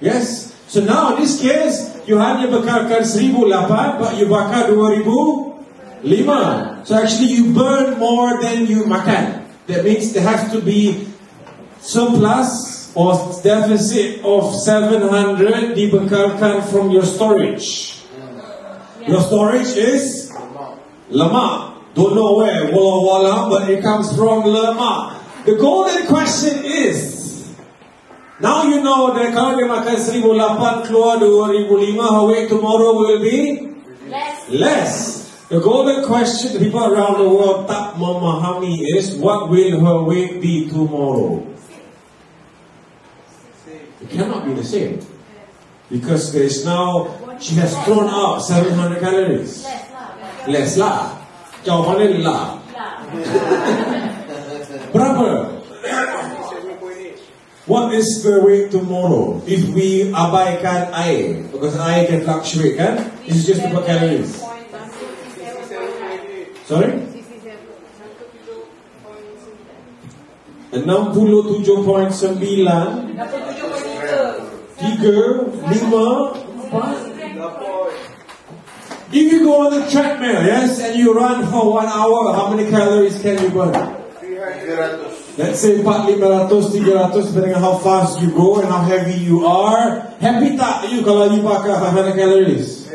Yes? So now in this case, you hanya bekalkan 1,800 but you bakar 2,500. So actually you burn more than you makan. That means there has to be surplus or deficit of 700 dibekalkan from your storage. Your storage is lemak. Don't know where, Wallah Wallah, but it comes from lemak. The golden question is, now you know that kalau dia makan 1,008 keluar 2,005, her weight tomorrow will be less. The golden question the people around the world tak memahami is, what will her weight be tomorrow? It cannot be the same. Because there is now, she has thrown out 700 calories. Less lah. Jawapannya lah. Berapa? What is the weight tomorrow? If we abaikan air, because air can fluctuate, kan? It's just about calories. Sorry? 67.9. 3, 5, 4. If you go on the treadmill, yes, and you run for 1 hour, how many calories can you burn? 300. Let's say 400, 300, depending on how fast you go and how heavy you are. Happy tak you kalau you pakai 500 calories?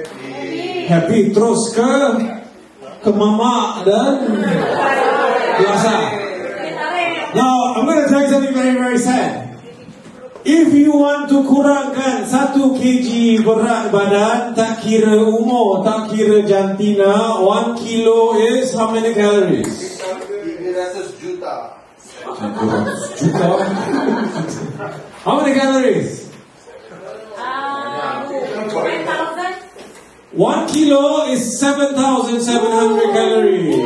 Happy. Terus ke mama dan biasa. Now, I'm going to tell you something very, very sad. If you want to kurangkan 1 kg berat badan, tak kira umur, tak kira jantina, 1 kilo is how many calories? 300 juta. 300 juta? How many calories? 1 kilo is 7,700 calories.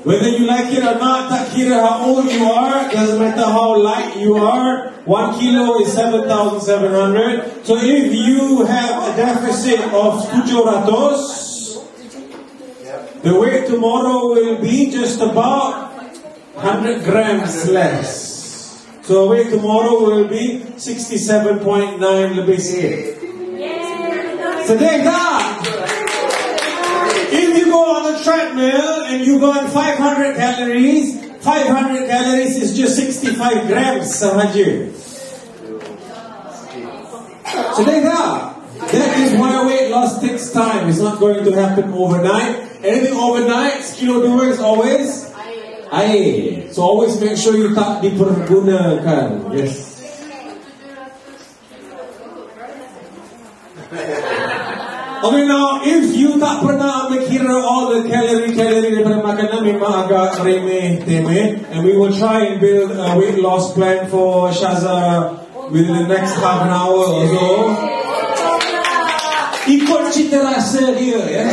Whether you like it or not, tak kira how old you are, doesn't matter how light you are, 1 kilo is 7,700. So if you have a deficit of 700, the weight tomorrow will be just about 100 grams less. So weight tomorrow will be 67.9 lebih sikit. Sedih tak? If you go on a treadmill and you burn 500 calories, 500 calories is just 65 grams sahaja. Sedih tak? That is why weight loss takes time. It's not going to happen overnight. Anything overnight, kilo 2 is always air. So always make sure you tak dipergunakan. Yes. Okay, now if you tak pernah mikir all the calorie daripada makanan, memang agak remeh-temeh. And we will try and build a weight loss plan for Shaza within the next half an hour or so. Ikut cita rasa dia, yes?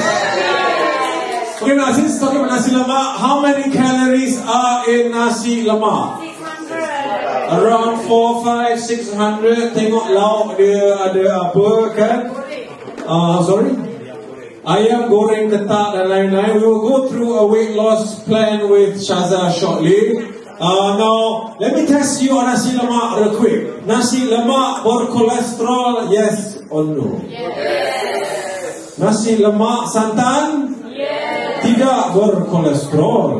Okay, now since talking about nasi lemak, how many calories are in nasi lemak? 600. Around 4, 5, 600. Tengok lauk dia ada apa, kan? Sorry? Ayam goreng, ketak dan lain-lain. We will go through a weight loss plan with Shaza shortly. Now, let me test you on nasi lemak real quick. Nasi lemak berkolesterol, yes or no? Yes. Nasi lemak santan? Yes. Tidak berkolesterol.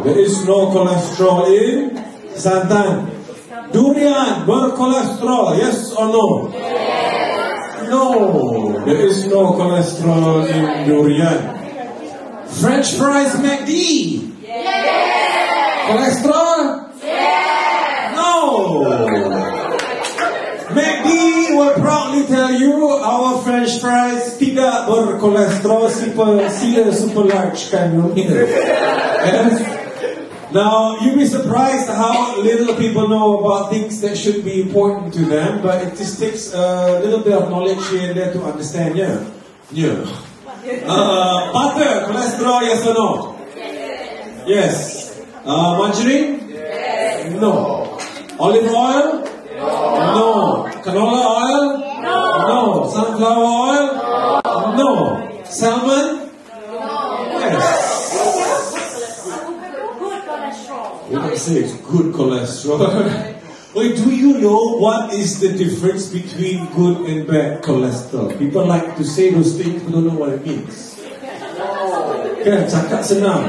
There is no cholesterol in santan. Durian berkolesterol, yes or no? Yes. No, there is no cholesterol in durian. French fries McD? Yes. Cholesterol? Yes. No. McD will proudly tell you our French fries tidak berkolesterol, sila super large kan you mean. Yes? Now, you'll be surprised how little people know about things that should be important to them, but it just takes a little bit of knowledge here and there to understand, yeah? Yeah. Butter, cholesterol, yes or no? Yes. Margarine? Yes. No. Olive oil? No. Canola oil? No. Sunflower oil? No. Salmon? Yes. We don't say it's good cholesterol. Wait, do you know what is the difference between good and bad cholesterol? People like to say those things but don't know what it means. Kan, cakap senang.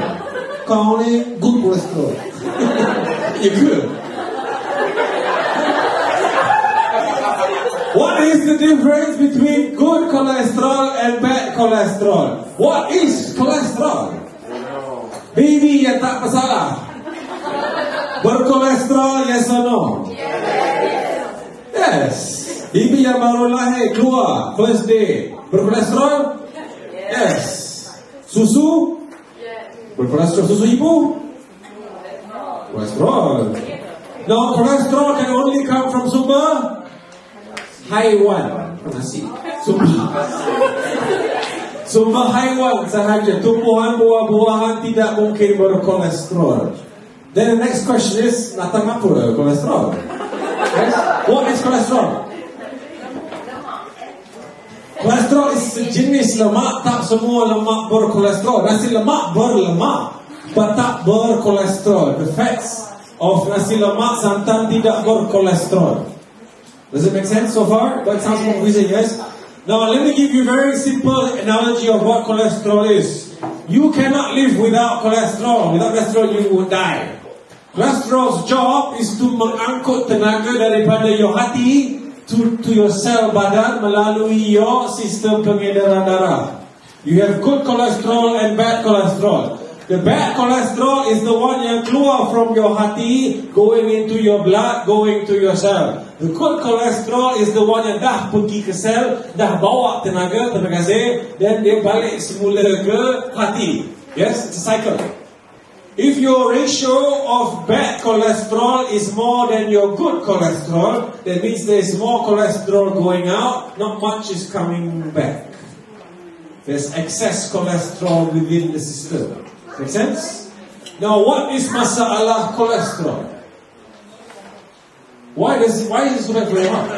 Kau ni good cholesterol. You're good. What is the difference between good cholesterol and bad cholesterol? What is kolesterol? Baby yang tak bersalah. Berkolesterol, yes or no? Yes. Baby yang baru lahir, keluar, first day, berkolesterol? Yes. Susu? Berkolesterol, susu ibu? Kolesterol. Now, cholesterol can only come from sumber haiwan. Nasi. Sumber haiwan sahaja. Tumbuhan, buah-buahan tidak mungkin berkolesterol. Then the next question is, datang apa kolesterol? Yes? What is cholesterol? Kolesterol is sejenis lemak. Tak semua lemak berkolesterol. Nasi lemak berlemak, but tak berkolesterol. The fats of nasi lemak santan tidak berkolesterol. Does it make sense so far? That sounds confusing, yes? Now let me give you a very simple analogy of what cholesterol is. You cannot live without cholesterol. Without cholesterol you will die. Cholesterol's job is to mengangkut tenaga daripada your hati to your cell badan melalui your sistem pengedaran darah. You have good cholesterol and bad cholesterol. The bad cholesterol is the one yang keluar from your hati, going into your blood, going to your cell. The good cholesterol is the one yang dah pergi ke sel, dah bawa tenaga, terima kasih, dan dia balik semula ke hati. Yes, it's a cycle. If your ratio of bad cholesterol is more than your good cholesterol, that means there is more cholesterol going out, not much is coming back. There's excess cholesterol within the system. Make sense? Now, what is masalah cholesterol? Why is it so bad for your heart?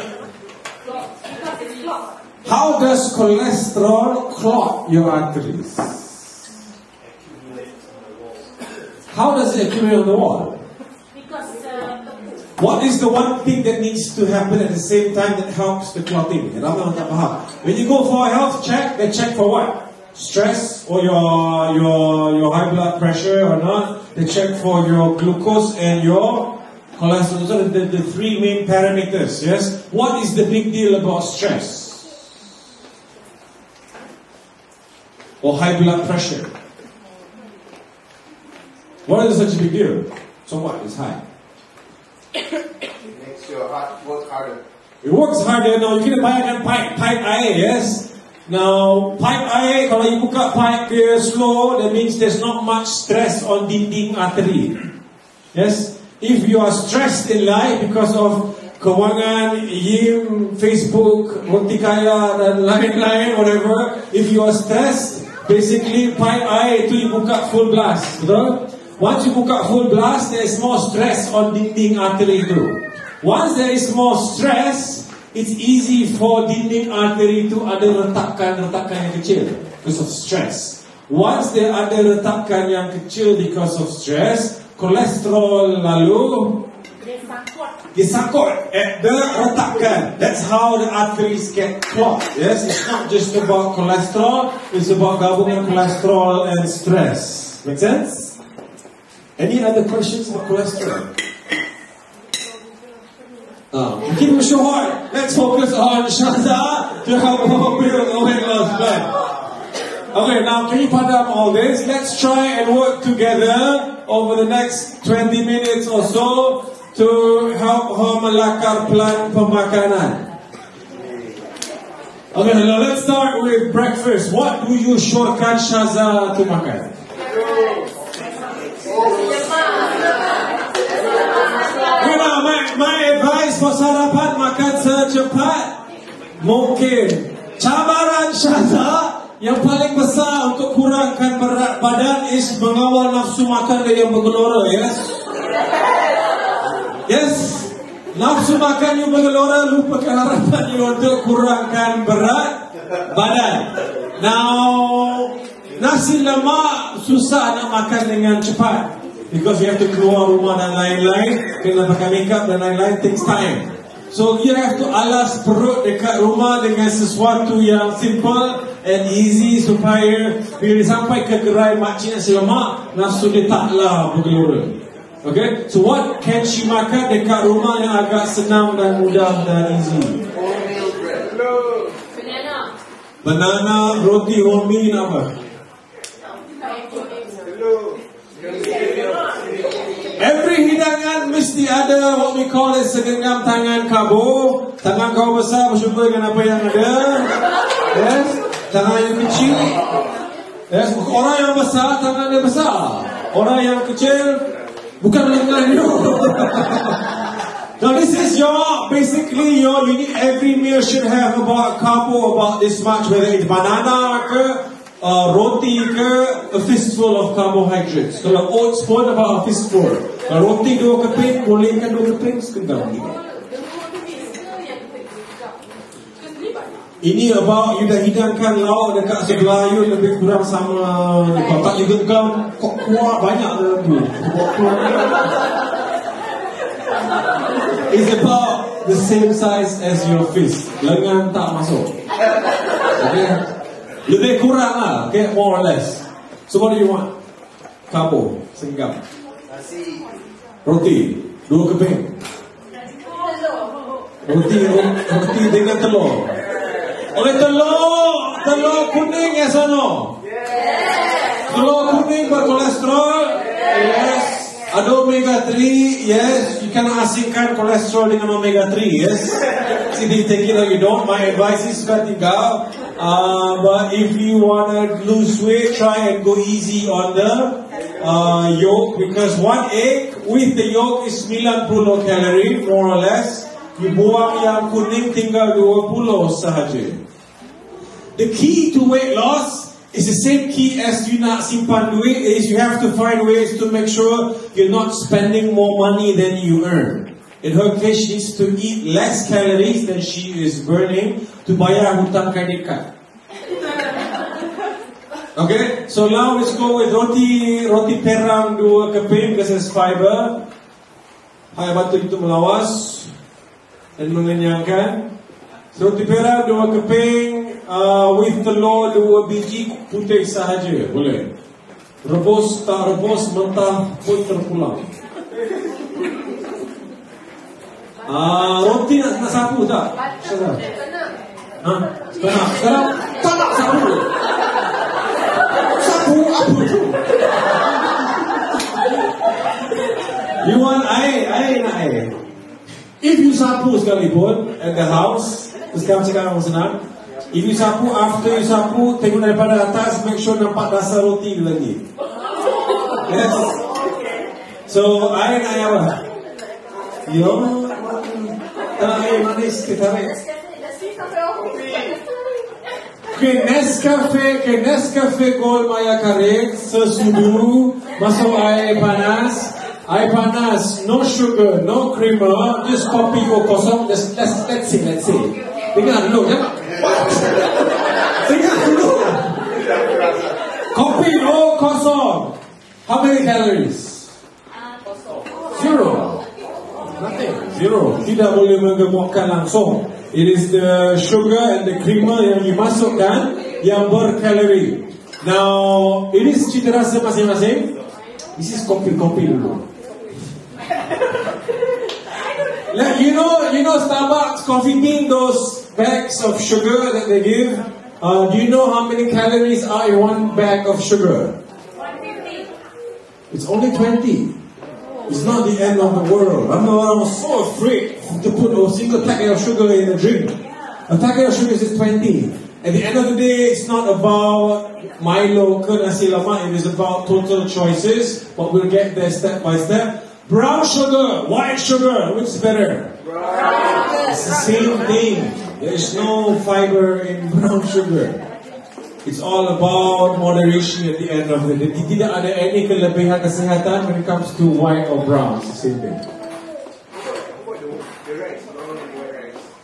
How does cholesterol clog your arteries? How does it accumulate on the wall? What is the one thing that needs to happen at the same time that helps the clotting? When you go for a health check, they check for what? Stress or your high blood pressure or not. They check for your glucose and your cholesterol. Those are the three main parameters. Yes. What is the big deal about stress or high blood pressure? What is such a big deal? So what? It's high. It makes your heart work harder. It works harder. Now you can buy a pipe air. Yes. Now, pipe air, kalau you buka pipe dia slow, that means there's not much stress on dinding artery. Yes? If you are stressed in life because of kewangan, YIM, Facebook, Montikaya, dan lain-lain, whatever, if you are stressed, basically pipe air itu you buka full blast. Betul? Once you buka full blast, there is more stress on dinding artery itu. Once there is more stress, it's easy for dinding artery to ada retakan-retakan yang kecil because of stress. Once there ada retakan yang kecil because of stress, kolesterol lalu disangkut at the retakan. That's how the arteries get clogged. Yes, it's not just about cholesterol, it's about gabungan cholesterol and stress. Make sense? Any other questions about cholesterol? Keep it short. Let's focus on Shaza to help her build a weight loss plan. Okay, now can you padam all this? Let's try and work together over the next 20 minutes or so to help her melakar plan pemakanan. Okay, now let's start with breakfast. What do you syorkan Shaza to makan? My advice for sarapan, makan secepat mungkin. Cabaran Shaza yang paling besar untuk kurangkan berat badan is mengawal nafsu makan dia yang bergelora. Yes? Yes? Nafsu makan yang bergelora, lupakan harapan you untuk kurangkan berat badan. Now, nasi lemak susah nak makan dengan cepat. Because you have to keluar rumah dan lain-lain, kena pakai makeup dan lain-lain, takes time. So you have to alas perut dekat rumah dengan sesuatu yang simple and easy supaya bila sampai ke gerai makcik nasi lemak, nafsu dia taklah bergelora. Okay, so what can she makan dekat rumah yang agak senang dan mudah dan easy? Wholemeal bread. Banana. Banana, roti, wholemeal apa? mesti ada what we call it segenggam tangan karbo. Tangan kau besar bersyukur dengan apa yang ada. Yes. Tangan yang kecil. Yes. Orang yang besar tangan dia besar. Orang yang kecil bukan lengan you. Now this is your, basically your, you need every meal should have about carbo about this much, whether it's banana ke, roti ke, a fistful of carbohydrates. Kalau oats pun about a fistful. Kalau roti 2 keping, bolehkan 2 keping segenggam gitu. Ini about you dah hidangkan lauk dekat sebelah you lebih kurang sama. Kalau tak you genggam, kok kuat banyak tu. It's about the same size as your fist. Lengan tak masuk. Okay. Lebih kurang lah. Okay, more or less. So what do you want? Karbo, senggam. Nasi. Roti, 2 keping. Roti dengan telur. Oleh telur kuning yes or no? Yes. Telur kuning berkolesterol? Yes. Ada omega 3, yes. You cannot asingkan kolesterol dengan omega 3, yes. See, you take it or you don't. My advice is tinggal. But if you want to lose weight, try and go easy on the yolk, because 1 egg with the yolk is 90 calorie, more or less. You buang yang kuning tinggal 20 sahaja. The key to weight loss is the same key as you nak simpan duit, is you have to find ways to make sure you're not spending more money than you earn. In her case, she needs to eat less calories than she is burning to bayar hutang kredit card. Okay, so now let's go with roti perang 2 keping because it's fiber. Hai bantu itu melawas dan mengenyangkan. So, roti perang 2 keping with telur 2 biji putih sahaja, boleh. Rebus tak rebus mentah pun terpulang. Roti nak sapu tak? Sekarang tak nak sapu. Sapu apa tu? You want air nak air. If you sapu sekalipun at the house, sekarang senang. If you sapu, after you sapu, tengok daripada atas, make sure nampak dasar roti lagi. Yes. So air nak air apa? Yo, air manis kita tarik. Nescafe Gold Maya Kering sesudu masuk air panas. Air panas, no sugar, no creamer, just kopi kosong. Let's see. Dengar dulu, jangan. Dengar dulu. Kopi kosong. How many calories? 0. Nothing. 0. Tidak boleh menggemukkan langsung. It is the sugar and the creamer yang dimasukkan yang berkalori. Now, ini cita rasa masing-masing. This is kopi dulu. Like, you know Starbucks coffee bean, those bags of sugar that they give. Do you know how many calories are in 1 bag of sugar? 150. It's only 20. It's not the end of the world. I was so afraid to put a single packet of sugar in a drink. A packet of sugar is 20. At the end of the day, it's not about Milo ke nasi lemak. It is about total choices. But we'll get there step by step. Brown sugar, white sugar, which is better? Brown. It's the same thing. There is no fiber in brown sugar. It's all about moderation at the end of the day. Tidak ada any kelebihan kesihatan when it comes to white or brown. It's the same thing.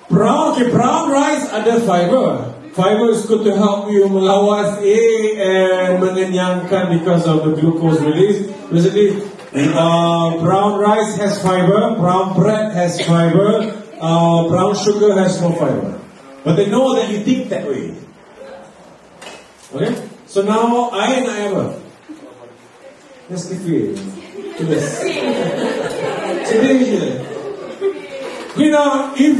Brown rice ada fiber. Fiber is good to help you melawas and mengenyangkan because of the glucose release. Basically, brown rice has fiber, brown bread has fiber, brown sugar has no fiber. But they know that you think that way. Okay? So now, I ever. Let's get real. Today, you know, if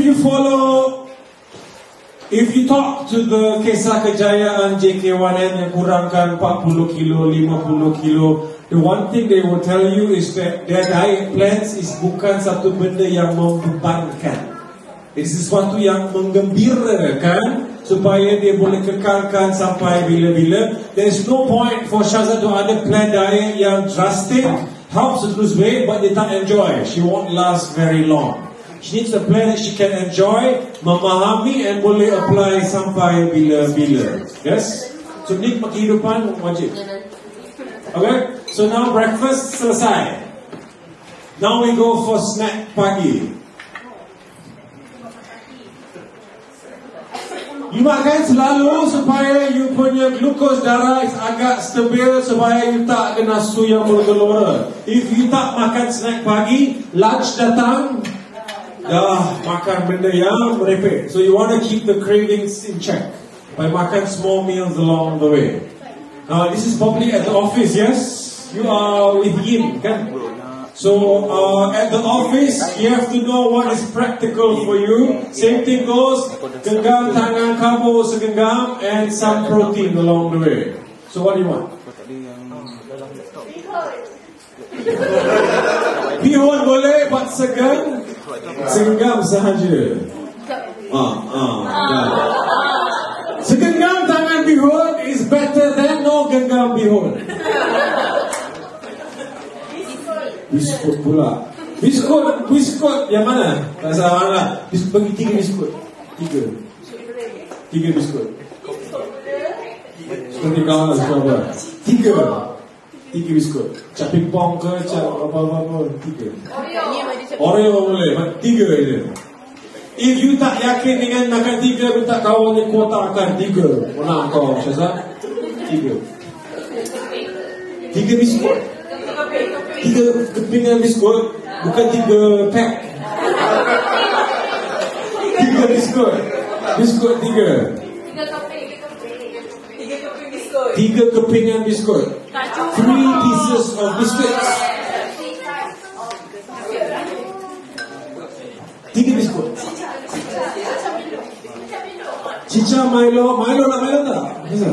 you talk to the Kisah Kejayaan JK1M yang kurangkan 40 kilo, 50 kilo, the one thing they will tell you is that their diet plans is bukan satu benda yang membebankan. Ini sesuatu yang menggembirakan supaya dia boleh kekalkan sampai bila-bila. There is no point for Shazad to ada plan diet yang drastic, helps to lose weight but dia tak enjoy. She won't last very long. She needs a plan that she can enjoy, memahami and boleh apply sampai bila-bila. Yes? So nikmat kehidupan wajib. Okay? So now breakfast selesai. Now we go for snack pagi. You makan selalu supaya you punya glucose darah is agak stabil supaya you tak kena nafsu yang bergelora. If you tak makan snack pagi, lunch datang, dah makan benda yang merepek. So you want to keep the cravings in check by makan small meals along the way. Now this is probably at the office, yes? You are with him, kan? So at the office, you have to know what is practical for you. Same thing goes, genggam tangan kamu segenggam and some protein along the way. So what do you want? Bihun boleh, but segenggam sahaja. Segenggam tangan bihun is better than no genggam bihun. Biskut pula. Biskut yang mana? Tak salah lah. Biskut bagi 3 biskut. 3 biskut. Seperti kawan lah apa? 3 biskut. Cap pingpong ke, cap apa-apa 3. Oreo boleh, 3 je. If you tak yakin dengan makan 3, minta kawan ni kuota akan 3. Menang kau, Syazad. 3 biskut. 3 kepingan biskut, bukan 3 pack. 3 biskut. Biskut 3. 3 kepingan biskut. 3 pieces of biscuits. 3 biskut. Cica Milo. Milo nak Milo tak? Bisa?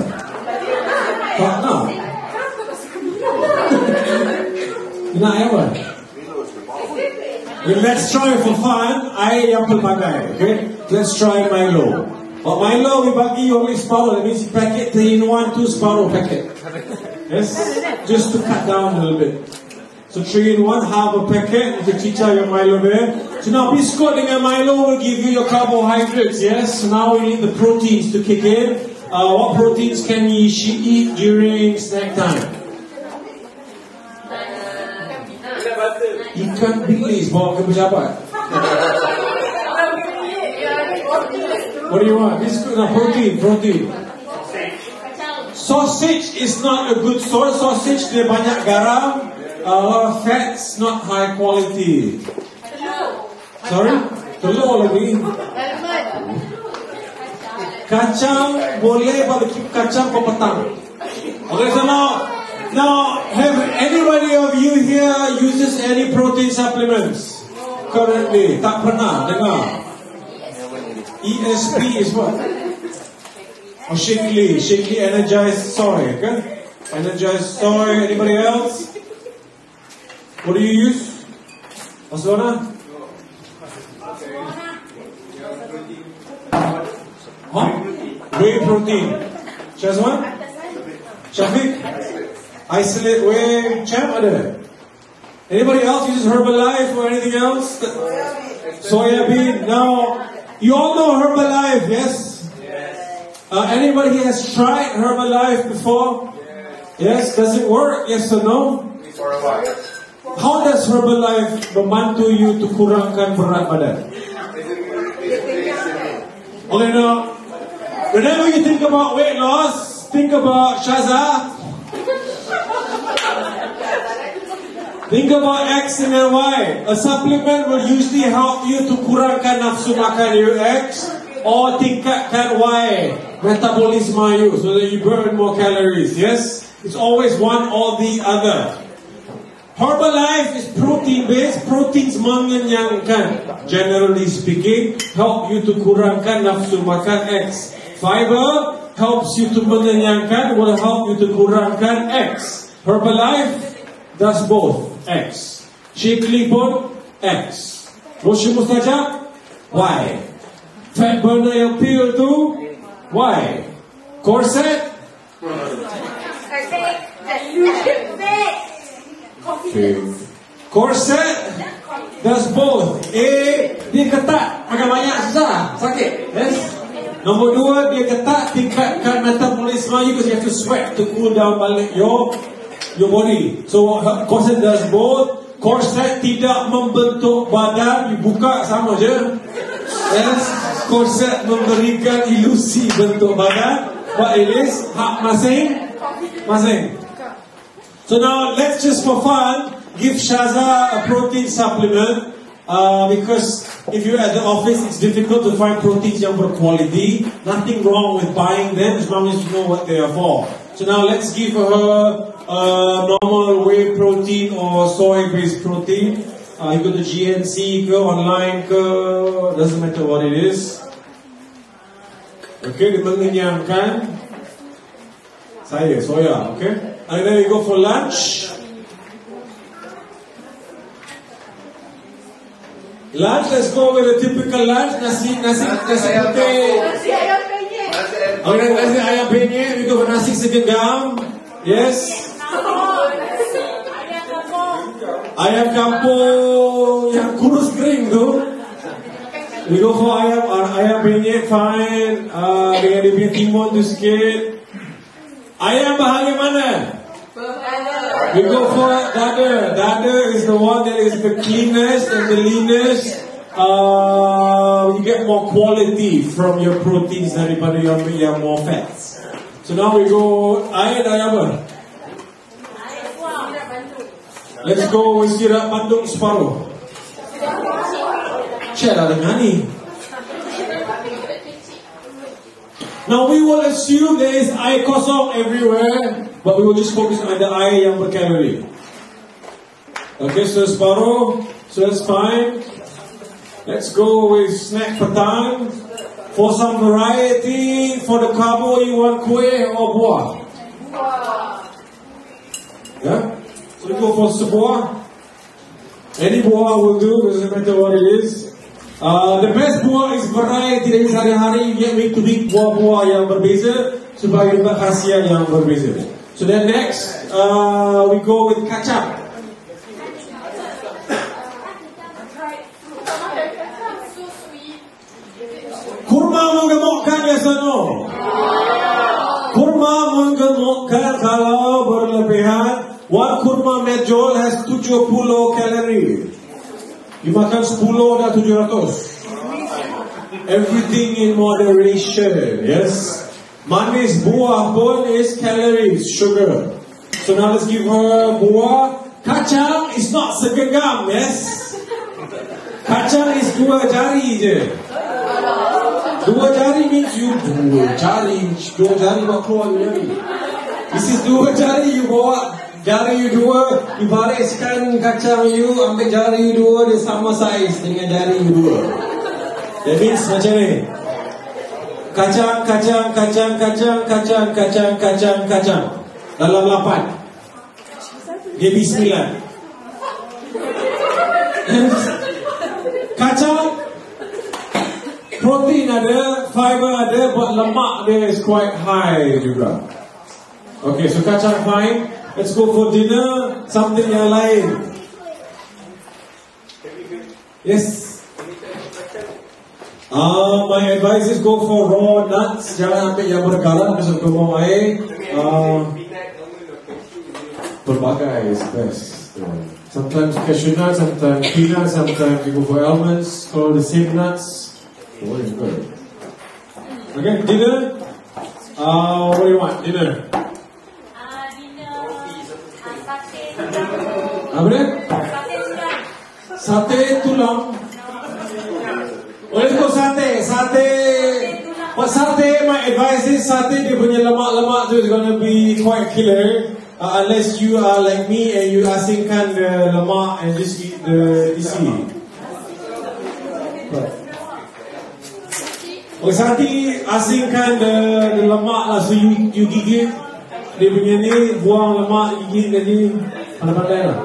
Tak nak. Nak apa? Let's try for fun. I yang pelbagai. Okay? Let's try Milo. But Milo we bagi you only separuh. That means packet 3-in-1, 2 separuh packet. Yes? Just to cut down a little bit. So 3-in-1, half a packet. Itu cica yang Milo there. So now biskut dengan Milo will give you your carbohydrates. Yes? So now we need the proteins to kick in. What proteins can you eat during snack time? Ikan bilis bawa ke pejabat. What do you want? This is protein. Sausage is not a good source. Sausage dia banyak garam, a lot of fats, not high quality. Sorry? Telur lagi. Kacang boleh barbecue kacang kau petang. Okay, so now, have anybody of you here uses any protein supplements currently? Tak pernah dengar. ESP is what? Or Shakely energized soy, kan? Energized soy. Anybody else? What do you use? Aswana? Huh? Whey protein. Shazwan? Shafiq? Isolate whey. Champ ada? Anybody else uses Herbalife or anything else? Soya bean? Now, you all know Herbalife, yes? Anybody has tried Herbalife before? Yes. Does it work? Yes or no? For a while. How does Herbalife membantu you to kurangkan berat badan? Okay, now, whenever you think about weight loss, think about Shazad. Think about X and Y. A supplement will usually help you to kurangkan nafsu makan you X or tingkatkan Y, metabolism you, so that you burn more calories. Yes? It's always one or the other. Herbalife is protein based. Proteins mengenyangkan, generally speaking, help you to kurangkan nafsu makan X. Fiber helps you to mengenyangkan, will help you to kurangkan X. Herbalife does both, X. Shakely pun, X. Roshi mustajab, Y. Fat burner yang pil tu, Y. Corset, corset does both. A, dia ketat, makan banyak susah, sakit. Yes. Nombor 2, dia ketat, tingkatkan metabolisme you because you have to sweat to cool down balik your body. So corset does both. Corset tidak membentuk badan, you buka sama je. Yes. Corset memberikan ilusi bentuk badan, but it is hak masing-masing. So now let's just for fun give Shaza a protein supplement, because if you're at the office it's difficult to find proteins yang berquality. Nothing wrong with buying them as long as you know what they are for. So now let's give her normal whey protein or soy based protein. You go to GNC ke online ke, doesn't matter what it is. Okay, dia mengenyangkan saya soya, okay? And then we go for lunch. Lunch, let's go with a typical lunch. Nasi putih. Okay, nasi ayam penyet. We go for nasi segenggam. Yes. Ayam kampung yang kurus kering tu. We go for ayam penyet, fine. Dengan dia punya timun tu sikit. Ayam bahagian mana? We go for dada. Dada is the one that is the cleanest and the leanest. You get more quality from your proteins daripada yang more fats. So now we go ayam apa? Let's go with sirap Bandung separuh. Share lah dengan ni. Now we will assume there is air kosong everywhere, but we will just focus on the air yang berkalori. Okay, so separuh, so that's fine. Let's go with snack petang. For some variety, for the carbo, you want kuih or buah? Yeah? So we go for sebuah. Any buah will do, doesn't matter what it is. The best buah is variety dari sehari-hari. You get week to week buah-buah yang berbeza supaya dapat khasiat yang berbeza. So then next, we go with kacang. Kurma menggemukkan biasanya. Kurma menggemukkan kalau berlebihan. One kurma medjool has 70 kalori. You makan 10 dah 700. Everything in moderation. Yes. Manis buah pun is calories, sugar. So now let's give her buah. Kacang is not segenggam. Yes. Kacang is 2 jari je. 2 jari means you 2 jari buat keluar jari. This is 2 jari you bawa. Jari you 2, you bariskan kacang you, ambil jari you 2, dia sama saiz dengan jari you 2. That means macam ni. Kacang. Dalam 8. Dia be 9. Kacang, protein ada, fiber ada, but lemak dia is quite high juga. Okay, so kacang fine. Let's go for dinner. Something yang lain. Yes. My advice is go for raw nuts. Jangan ambil yang bergaram sebab kau mau air. Berbagai is best. Sometimes cashew nuts, sometimes peanuts, sometimes you go for almonds. Kalau the same nuts, what is good? Okay, dinner. What do you want? Dinner. Apa dia? Sate tulang. Let's go sate. But sate, my advice is sate dia punya lemak-lemak tu is gonna be quite killer. Unless you are like me and you asingkan the lemak and just eat the isi. Oh, sate asingkan the lemak lah, so you gigit dia punya ni, buang lemak, gigit tadi. Pandai-pandai lah.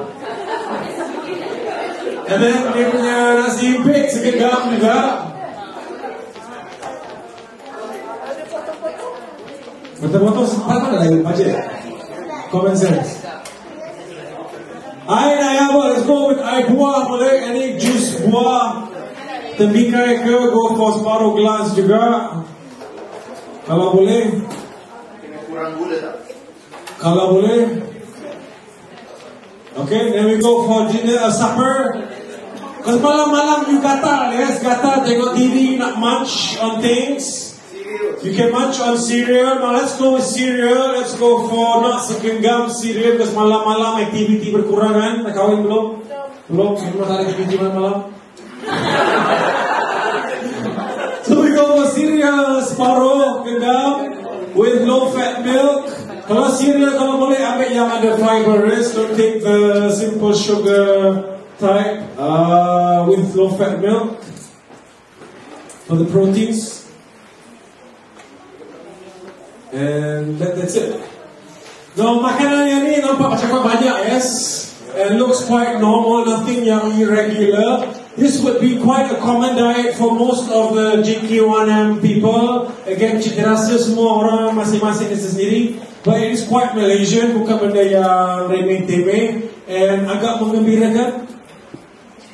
And then dia punya nasi impik segenggam juga. Betul-betul sempat lah budget. Common sense. Air ayam, let's go with air buah boleh. Any juice buah. Tembikai ke, go for separuh gelas juga. Kalau boleh. Kurang gula tak? Kalau boleh. Okay, then we go for dinner, supper. Because malam-malam you gatal, yes, gatal tengok TV, nak munch on things. You can munch on cereal. Now let's go with cereal. Let's go for not segenggam cereal. Because malam-malam activity berkurang kan. Nak kahwin belum? Belum, sebelum tak ada activity malam-malam. So we go for cereal, separuh genggam with low fat milk. Kalau cereal, kalau boleh ambil yang ada fiber. Don't take the simple sugar type with low fat milk for the proteins. And that's it. Now makanan yang ni nampak macam banyak, yes, and looks quite normal, nothing yang irregular. This would be quite a common diet for most of the JK1M people. Again, cita rasa semua orang masing-masing sendiri, but it is quite Malaysian, bukan benda yang remeh-temeh, and agak menggembirakan.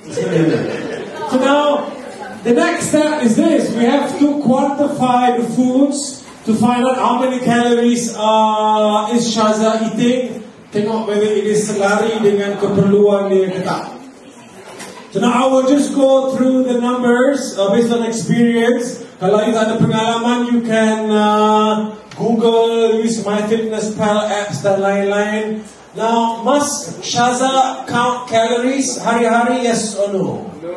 So now, the next step is this. We have to quantify the foods to find out how many calories is Shaza eating. Tengok whether it is selari dengan keperluan dia ke tak. So now I will just go through the numbers based on experience. Kalau you tak ada pengalaman, you can Google, use MyFitnessPal apps dan lain-lain. Now, must Shaza count calories hari-hari, yes or no? No.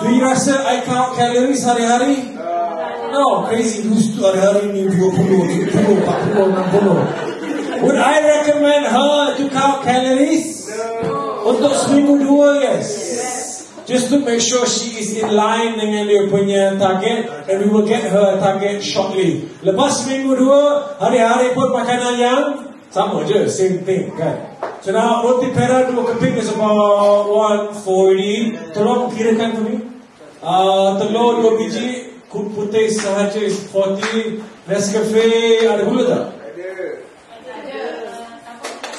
Do you rasa I count calories hari-hari? No, crazy. Used to hari-hari ni 20, 40, 60. Would I recommend her to count calories? No. Untuk seminggu 2, yes. Just to make sure she is in line dengan dia punya target, and we will get her target shortly. Lepas seminggu 2, hari-hari pun makanan yang sama je, same thing kan. So now roti pera 2 keping is about 140. Tolong kirakan to me. Telur 2 biji, kulit putih sahaja is 40. Nescafe ada gula tak? Ada.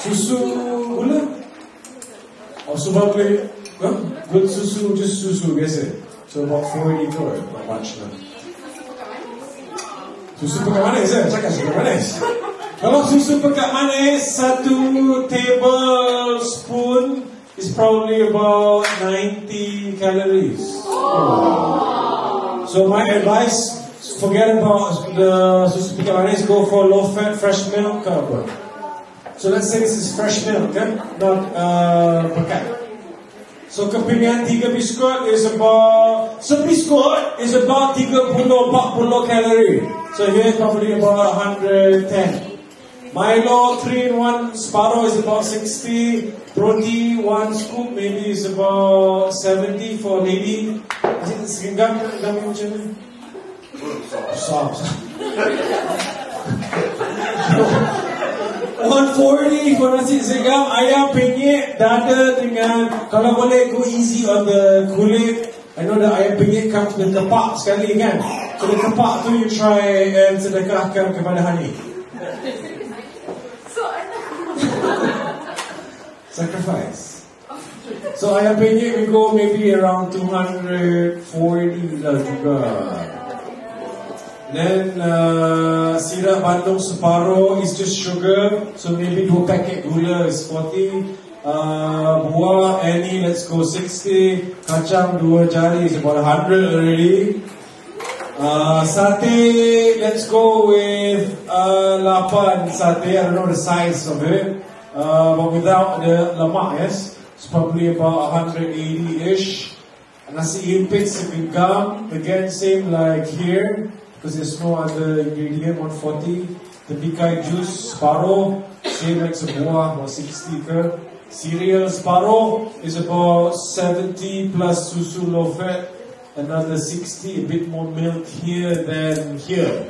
Susu gula? Oh, sebab good susu, just susu biasa. So about 40 tu, not much lah. Susu pekat manis eh? Cakap susu pekat manis. Kalau susu pekat manis, 1 tablespoon is probably about 90 calories. So my advice, forget about the susu pekat manis, go for low fat fresh milk. So let's say this is fresh milk kan, not pekat. So kepingan 3 biskut is about, sebiskut is about 30-40 calorie. So here is probably about 110. Milo 3-in-1 separuh is about 60. Roti 1 scoop maybe is about 70 for lady. Is it segenggam macam ni? Besar. 140 for nasi segenggam, ayam penyet, dada dengan, kalau boleh go easy on the kulit. I know the ayam penyet comes with kepak sekali kan. So the kepak tu you try and sedekahkan kepada Hani. Sacrifice. So ayam penyet we go maybe around 240 lah juga. Then sirap Bandung separuh is just sugar, so maybe 2 packet gula is 40. Buah any, let's go 60. Kacang 2 jari is about 100 already. Satay, let's go with 8 satay. I don't know the size of it, but without the lemak, yes, it's probably about 180-ish. Nasi impit segenggam, again same like here, because there's no other ingredient. 140. Tembikai juice separuh, same like sebuah, 160 ke. Cereal separuh is about 70 plus susu low fat, another 60, a bit more milk here than here.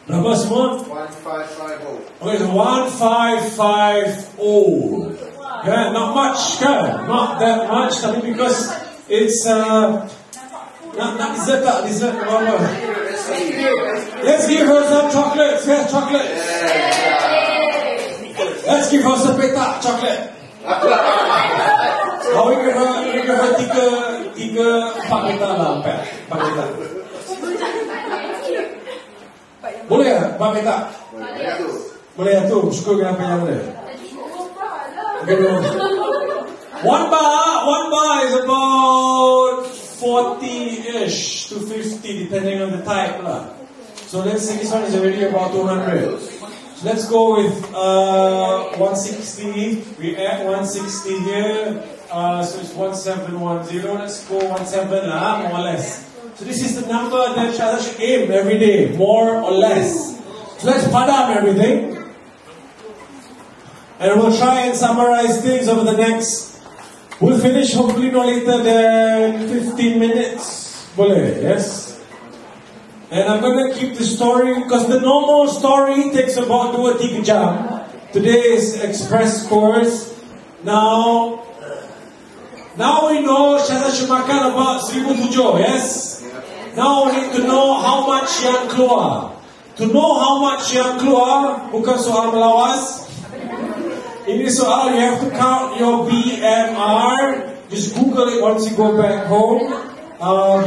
Berapa semua? 1550. Okay, so 1550. Yeah, not much, kan? Not that much, tapi because it's not dessert, apa? Let's give her some chocolates. Yes, chocolates. Let's give her some petak chocolate. Oh, we give her empat petak lah, empat petak. Boleh tak? Empat petak? Boleh tu. Syukur kenapa yang boleh. One bar is about 40-ish to 50 depending on the type lah. So let's say this one is already about 200. So let's go with 160. We add 160 here. So it's 1710. Let's go 17 lah, more or less. So this is the number that Shazza should aim every day, more or less. So let's padam everything. And we'll try and summarize things over the next. We'll finish hopefully no later than 15 minutes. Boleh, yes? And I'm going to keep the story because the normal story takes about 2-3 jam. Today is express course. Now we know Shazza should makan about 1,007, yes? Now we need to know how much yang keluar. To know how much yang keluar, bukan soal melawas. Ini soal, you have to count your BMR. Just Google it once you go back home.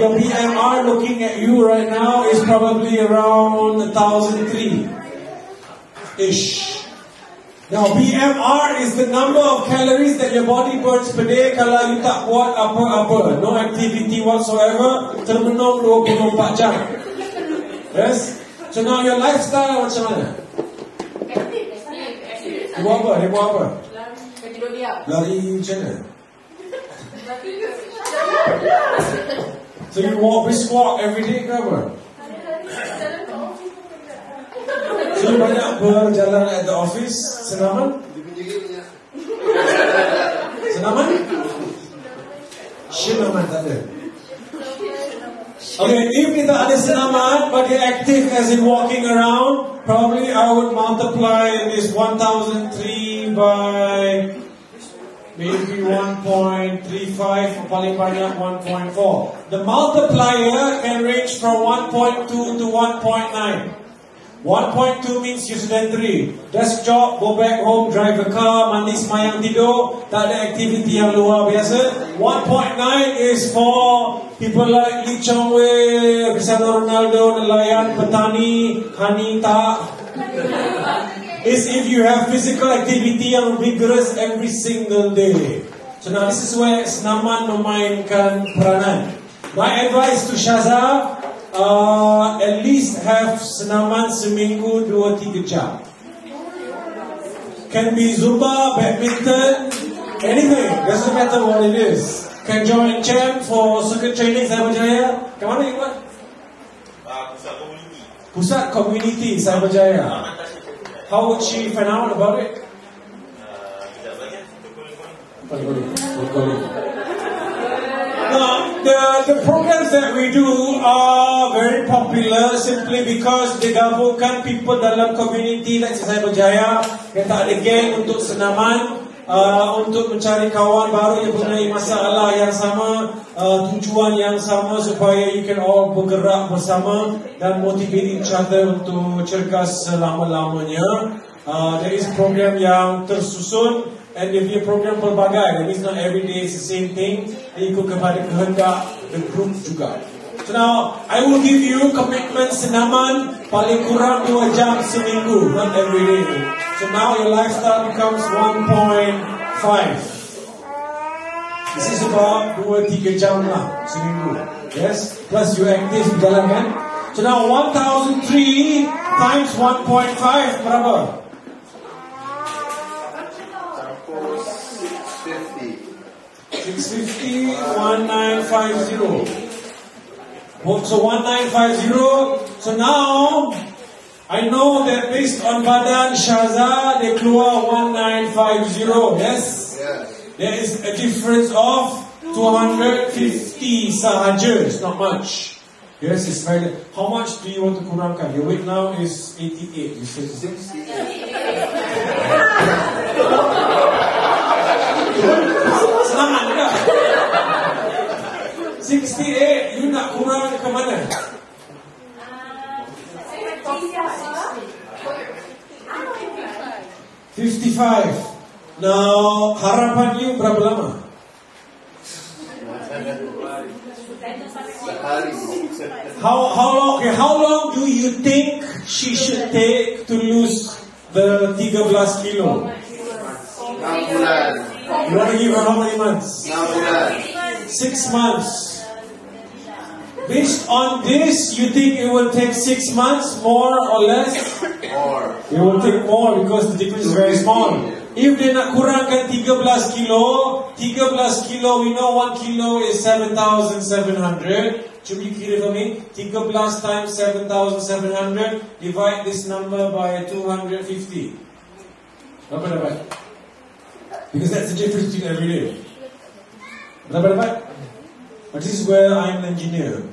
Your BMR looking at you right now is probably around 1,003-ish. Now BMR is the number of calories that your body burns per day kalau you tak buat apa-apa. No activity whatsoever. Termenung 24 jam. Yes? So now your lifestyle macam mana? Dia buat apa? Lari macam mana? So you brisk walk every day ke apa? So you banyak berjalan at the office? Senaman? Senaman? Senaman tak ada. Okay, if kita ada senaman, but you're active as in walking around, probably I would multiply this 1,003 by maybe 1.35, paling banyak 1.4. The multiplier can range from 1.2 to 1.9. 1.2 means you sedentary. Desk job, go back home, drive a car, mandi semayang tidur, tak ada aktiviti yang luar biasa. 1.9 is for people like Lee Chong Wei, Cristiano Ronaldo, nelayan, petani, Hanita. Is if you have physical activity yang vigorous every single day. So now this is where senaman memainkan peranan. My advice to Shazza, at least have senaman seminggu 2-3 jam. Can be Zumba, badminton, anything. Doesn't matter what it is. Can join camp for circuit training Cyberjaya. Ke mana you buat? Pusat Komuniti Cyberjaya. How would she find out about it? Now, the programs that we do are very popular simply because digabungkan people dalam community like Cyberjaya yang tak ada geng untuk senaman, untuk mencari kawan baru yang punya masalah yang sama, tujuan yang sama supaya you can all bergerak bersama dan motivate each other untuk cergas selama-lamanya. There is program yang tersusun. And if your program pelbagai, that means not every day is the same thing. Dan ikut kepada kehendak the group juga. So now, I will give you commitment senaman paling kurang 2 jam seminggu, not every day. So now your lifestyle becomes 1.5. This is about 2-3 jam lah seminggu. Yes, plus you active berjalan kan. So now 1,003 times 1.5 berapa? 650, 1950. So 1950. So now I know that based on badan Shazza, they keluar 1950. Yes? There is a difference of 250 sahaja. It's not much. Yes, it's very. How much do you want to kurangkan? Your weight now is 88. You said 6? Senang juga. 68, you nak kurang ke mana? 55. Now, harapan you berapa lama? How long do you think she should take to lose the 13 kilo? 6 bulan. You want to give her how many months? 6 bulan. 6 months. Based on this, you think it will take 6 months, more or less? More. It will take more because the difference is very small. If dia nak kurangkan 13 kilo, we know 1 kilo is 7,700. Cuba you kira for me. 13 times 7,700. Divide this number by 250. Berapa dapat? Because that's the difference between every day. Berapa dapat? But this is where I'm an engineer.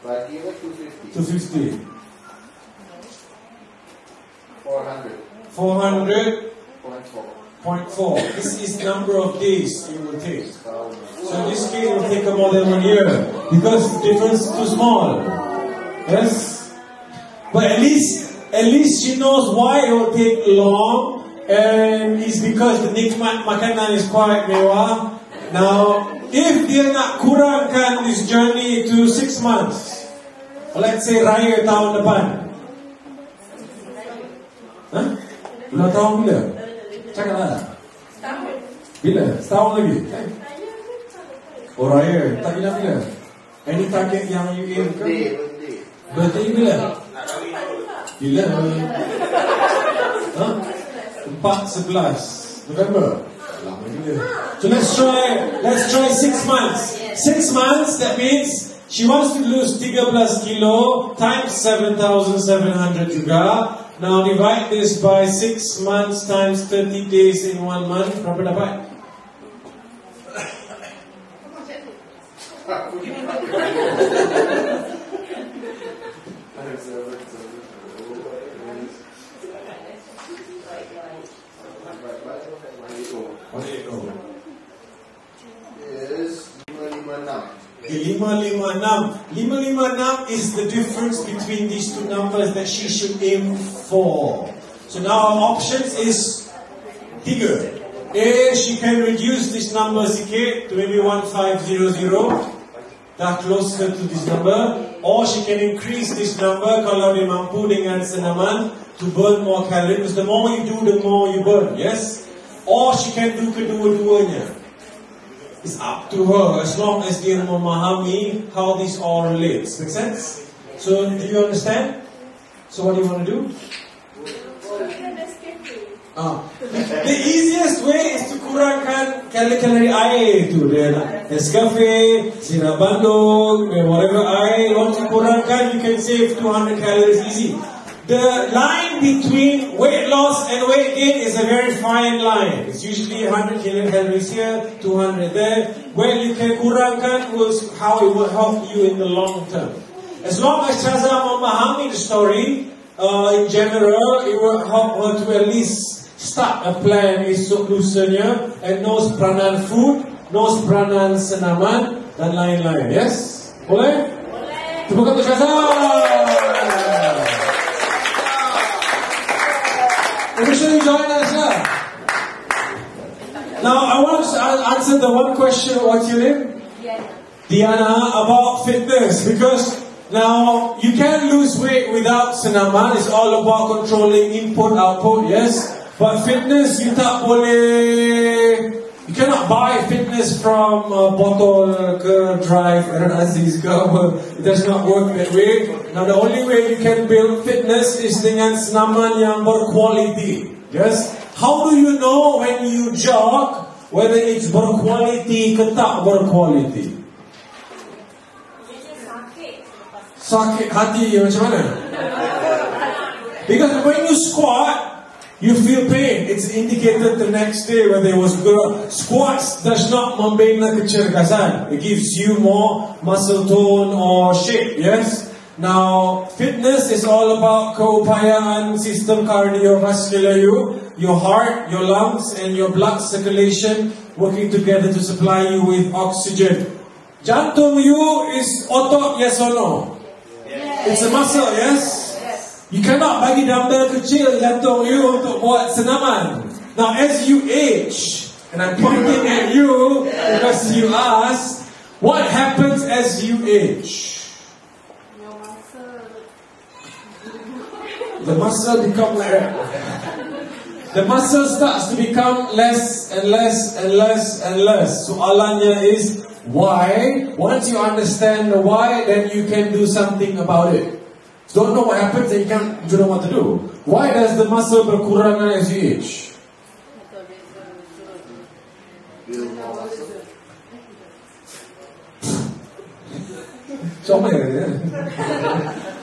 But even 250. 250. 400. 400.4. This is number of days it will take. So in this case it will take more than 1 year. Because the difference is too small. Yes? But at least she knows why it will take long. And it's because the nikmat makanan is quite mewah. Now, if dia nak kurangkan this journey to 6 months, let's say raya tahun depan. Hah? Bulan tahun bila? Cakaplah. Bila? Setahun lagi? Oh raya, tak bilang bila? Any target yang you aim ke? Birthday bila? Bila? Hah? 4/11 November. So let's try 6 months. 6 months, that means she wants to lose 13 kilo times 7,700 juga. Now divide this by 6 months times 30 days in 1 month. Berapa dapat? Yes, 556. 556 is the difference between these two numbers that she should aim for. So now our options is 3. A, she can reduce this number sikit to maybe 1500. Dah closer to this number. Or she can increase this number kalau dia mampu dengan senaman to burn more calories. Because the more you do, the more you burn. Yes? Or she can do kedua-duanya. It's up to her as long as dia memahami how this all relates. Make sense? So, do you understand? So, what do you want to do? The easiest way is to kurangkan kalori air tu. Dia nak Nescafe, sirap bandung, whatever air you want to kurangkan, you can save 200 calories easy. The line between weight loss and weight gain is a very fine line. It's usually 100 kilocalories here, 200 there. Where you can kurangkan was how it will help you in the long term. As long as Chaza memahami the story, in general, it will help her to at least start a plan esok lusanya and knows peranan food, knows peranan senaman dan lain-lain. Yes? Boleh? Boleh. Tepuk tangan untuk Chaza. Make sure you join us, yeah. Now, I want to answer the one question. What's your name? Diana, about fitness. Because now, you can't lose weight without senaman. It's all about controlling input, output, yes. But fitness, you tak boleh. You cannot buy fitness from a bottle, drive, Aaron Aziz. It does not work that way. Now the only way you can build fitness is dengan senaman yang berkualiti. Yes? How do you know when you jog whether it's berkualiti ke tak berkualiti? Sakit hati macam mana? Because when you squat, you feel pain. It's indicated the next day when there was good. Squats does not membina kecergasan. It gives you more muscle tone or shape. Yes. Now, fitness is all about keupayaan sistem kardiovaskular you. your heart, your lungs, and your blood circulation working together to supply you with oxygen. Jantung you is otot, yes or no? It's a muscle, yes? You cannot bagi dumbbell kecil jantung you untuk buat senaman. Now as you age, and I'm pointing at you because you asked, what happens as you age? The muscle become like that. The muscle starts to become less and less and less and less. Soalannya is why? Once you understand the why, then you can do something about it. Don't know what happens, and you don't know what to do. Why does the muscle berkurangan as you age? Comel ya.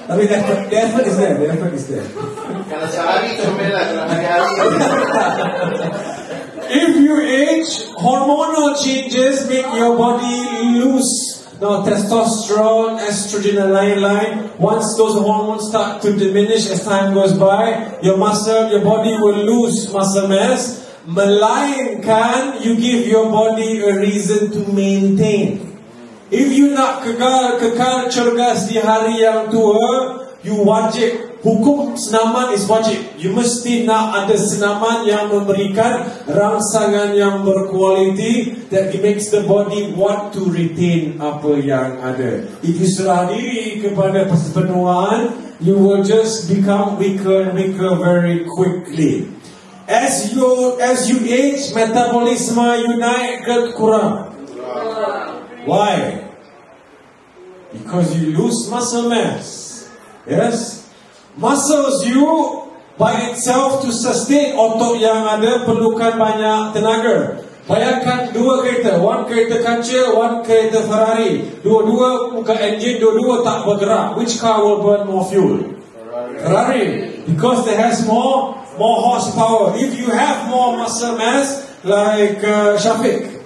Tapi the effort is there. The effort is there. Kalau sehari comel lah, kalau hari-hari. If you age, hormonal changes make your body lose testosterone, estrogen, and lain-lain. Once those hormones start to diminish as time goes by, your body will lose muscle mass. Melainkan you give your body a reason to maintain. If you nak kekal cergas di hari yang tua, you wajib. Hukum senaman is wajib. You mesti nak ada senaman yang memberikan rangsangan yang berkualiti that makes the body want to retain apa yang ada. If you serah diri kepada persepenuhan, you will just become weaker and weaker very quickly. As you age, metabolisme you naik ke kurang. Why? Because you lose muscle mass. Yes? Muscles you by itself to sustain otot yang ada perlukan banyak tenaga. Bayangkan dua kereta, one kereta kancil, one kereta Ferrari. Dua-dua buka enjin, dua-dua tak bergerak. Which car will burn more fuel? Ferrari. Because it has more horsepower. If you have more muscle mass, like Shafiq,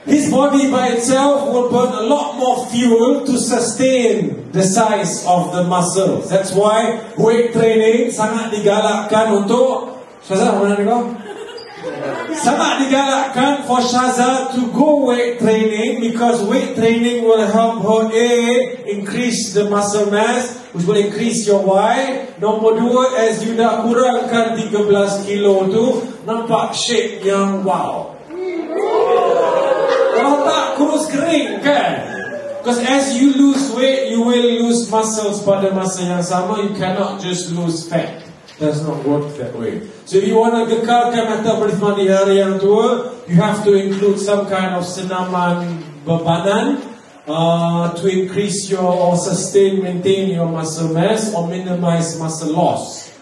his body by itself will burn a lot more fuel to sustain the size of the muscles. That's why weight training sangat digalakkan untuk Shazza, mana ni kau? Sangat digalakkan for Shazza to go weight training because weight training will help her increase the muscle mass, which will increase your Y. Nombor dua, as you dah kurangkan 13 kilo tu, nampak shape yang wow. Kalau tak kurus kering kan? Because as you lose weight, you will lose muscles pada masa yang sama. You cannot just lose fat. Does not work that way. So if you want to kekalkan metabolisme di hari yang tua, you have to include some kind of senaman bebanan to increase or maintain your muscle mass or minimize muscle loss.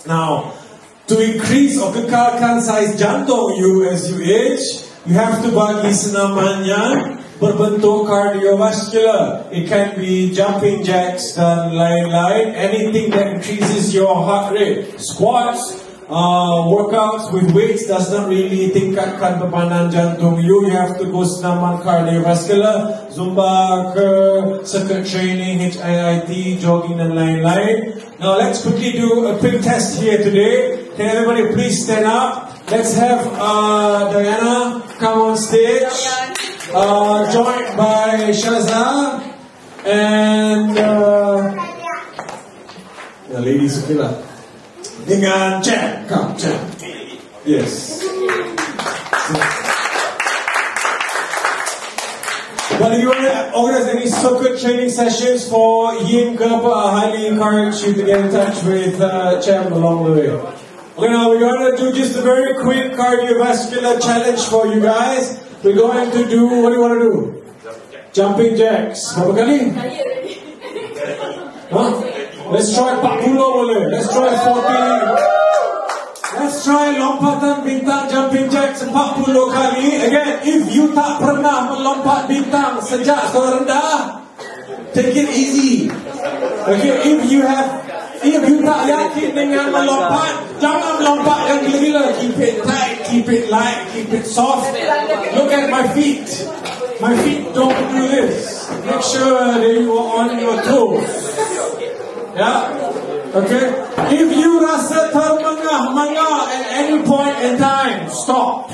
Now, to increase or kekalkan size jantung you as you age, you have to bagi senaman yang berbentuk cardiovascular. It can be jumping jacks dan lain-lain. Anything that increases your heart rate. Squats, workouts with weights does not really tingkatkan bebanan jantung you. You have to go senaman cardiovascular, Zumba ke, circuit training, HIIT, jogging dan lain-lain. Now let's quickly do a quick test here today. Can everybody please stand up? Let's have Diana come on stage, joined by Shazza and the ladies okay lah. Dengan Chan, come Chan. Yes. But if you want to organize any circuit training sessions for Yin Gerber, I highly encourage you to get in touch with Chan along the way. Okay, now we're going to do just a very quick cardiovascular challenge for you guys. We're going to do, what do you want to do? Jumping jacks. Berapa kali? Huh? Let's try 40 boleh. Let's try 40. Let's try lompatan bintang jumping jacks 40 kali. Again, if you tak pernah melompat bintang sejak sekolah rendah, take it easy. Okay, if you tak yakin dengan melompat, jangan melompat yang gila-gila. Keep it tight, keep it light, keep it soft. Look at my feet. My feet don't do this. Make sure that you are on your toes. Yeah? Okay? If you rasa termengah-mengah at any point in time, stop.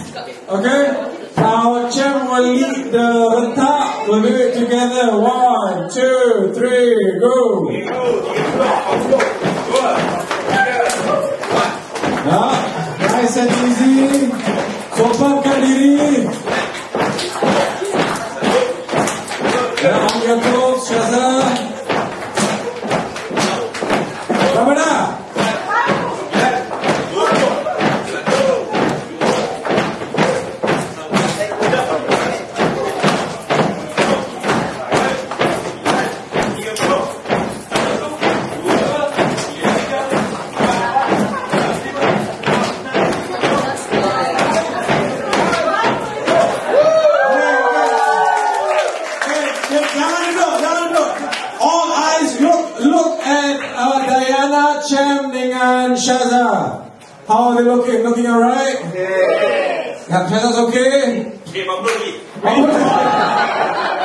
Okay? Our champ will lead the rentak. We'll do it together. 1, 2, 3, go. Nice and easy. Sopankan diri. On your toes, Shaza. Ramana. Champ dengan Shaza. How are they looking? Looking alright? Yes. Shaza's okay?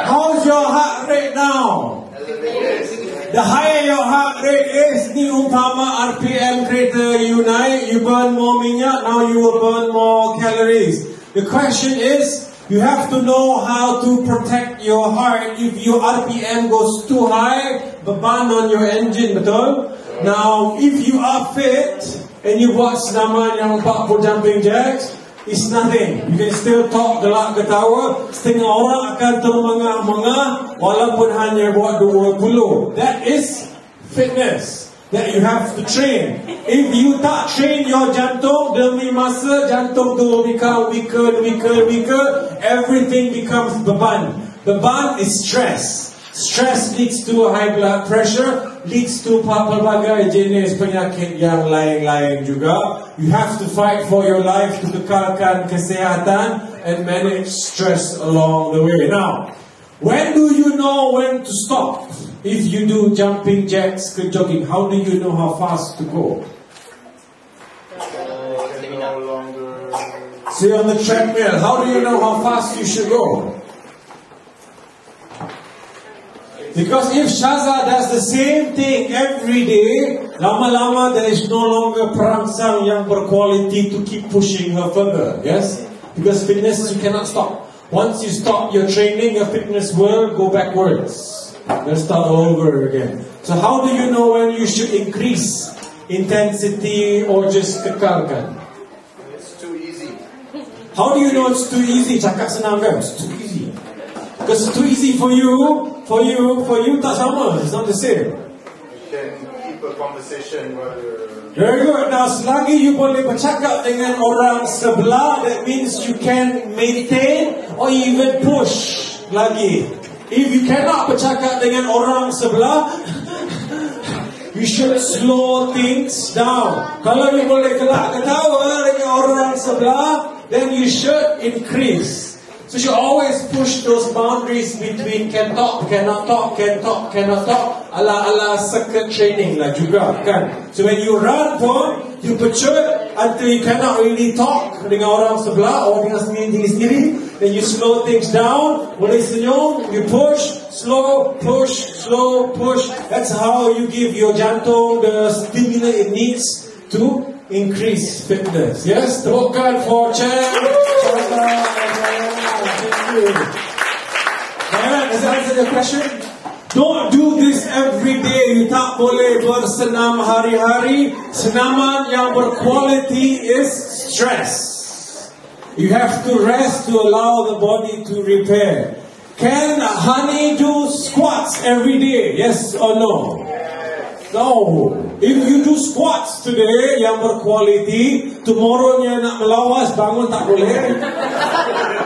How's your heart rate now? The higher your heart rate is, ni umpama RPM kereta you naik, you burn more minyak, now you will burn more calories. The question is, you have to know how to protect your heart. If your RPM goes too high, beban on your engine, betul? Now, if you are fit and you buat senaman yang 40 jumping jacks, it's nothing. You can still talk, gelak, ketawa. Setengah orang akan termengah-mengah walaupun hanya buat 20. That is fitness that you have to train. If you tak train your jantung, demi masa jantung tu become weaker, everything becomes beban. Beban is stress. Stress leads to high blood pressure, leads to pelbagai jenis penyakit yang lain-lain juga. You have to fight for your life to kekalkan kesihatan and manage stress along the way. Now, when do you know when to stop? If you do jumping jacks ke jogging, how do you know how fast to go? See on the treadmill, how do you know how fast you should go? Because if Shaza does the same thing every day, lama-lama there is no longer perangsang yang berkualiti to keep pushing her further. Yes? Because fitness you cannot stop. Once you stop your training, your fitness will go backwards. Let's start all over again. So how do you know when you should increase intensity or just kekalkan? It's too easy. How do you know it's too easy? Cakap senang kan? It's too easy. Because it's too easy for you tak sama. It's not the same. You can keep a conversation while you're... Very good. Now, selagi you boleh bercakap dengan orang sebelah, that means you can maintain or even push lagi. If you cannot bercakap dengan orang sebelah, you should slow things down. Kalau you boleh gelak ketawa dengan orang sebelah, then you should increase. So you always push those boundaries between can talk, cannot talk, can talk, cannot talk. Ala circuit training lah juga kan. So when you run pun, you pecut until you cannot really talk dengan orang sebelah or dengan sendiri-sendiri. Then you slow things down. Boleh senyum, you push, slow, push, slow, push. That's how you give your jantung the stimulus it needs to increase fitness. Yes, tepukan for Champ. Does that answer the question? Don't do this every day. You tak boleh bersenam hari-hari. Senaman yang berkualiti is stress. You have to rest to allow the body to repair. Can Honey do squats every day? Yes or no? No. If you do squats today yang berkualiti, tomorrow-nya nak melawas, bangun tak boleh.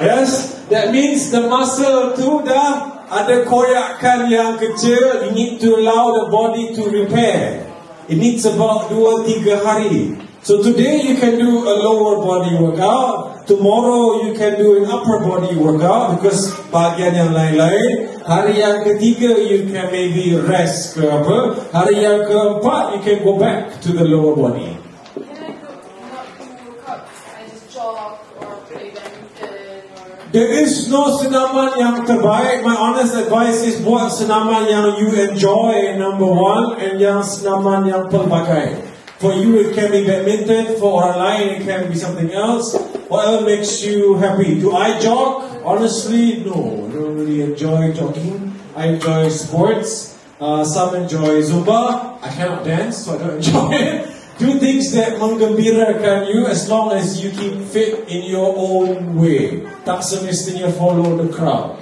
Yes, that means the muscle tu dah ada koyakan yang kecil. You need to allow the body to repair. It needs about 2-3 hari. So today you can do a lower body workout. Tomorrow you can do an upper body workout because bahagian yang lain-lain. Hari yang ketiga you can maybe rest ke apa. Hari yang keempat you can go back to the lower body. Can I do not do workouts? I just jog or play badminton or... There is no senaman yang terbaik. My honest advice is buat senaman yang you enjoy, number one, and yang senaman yang pelbagai. For you it can be badminton, for orang lain it can be something else. Whatever makes you happy. Do I jog? Honestly, no. I don't really enjoy jogging. I enjoy sports. Some enjoy Zumba. I cannot dance, so I don't enjoy it. Do things that menggembirakan you as long as you keep fit in your own way. Tak semestinya follow the crowd.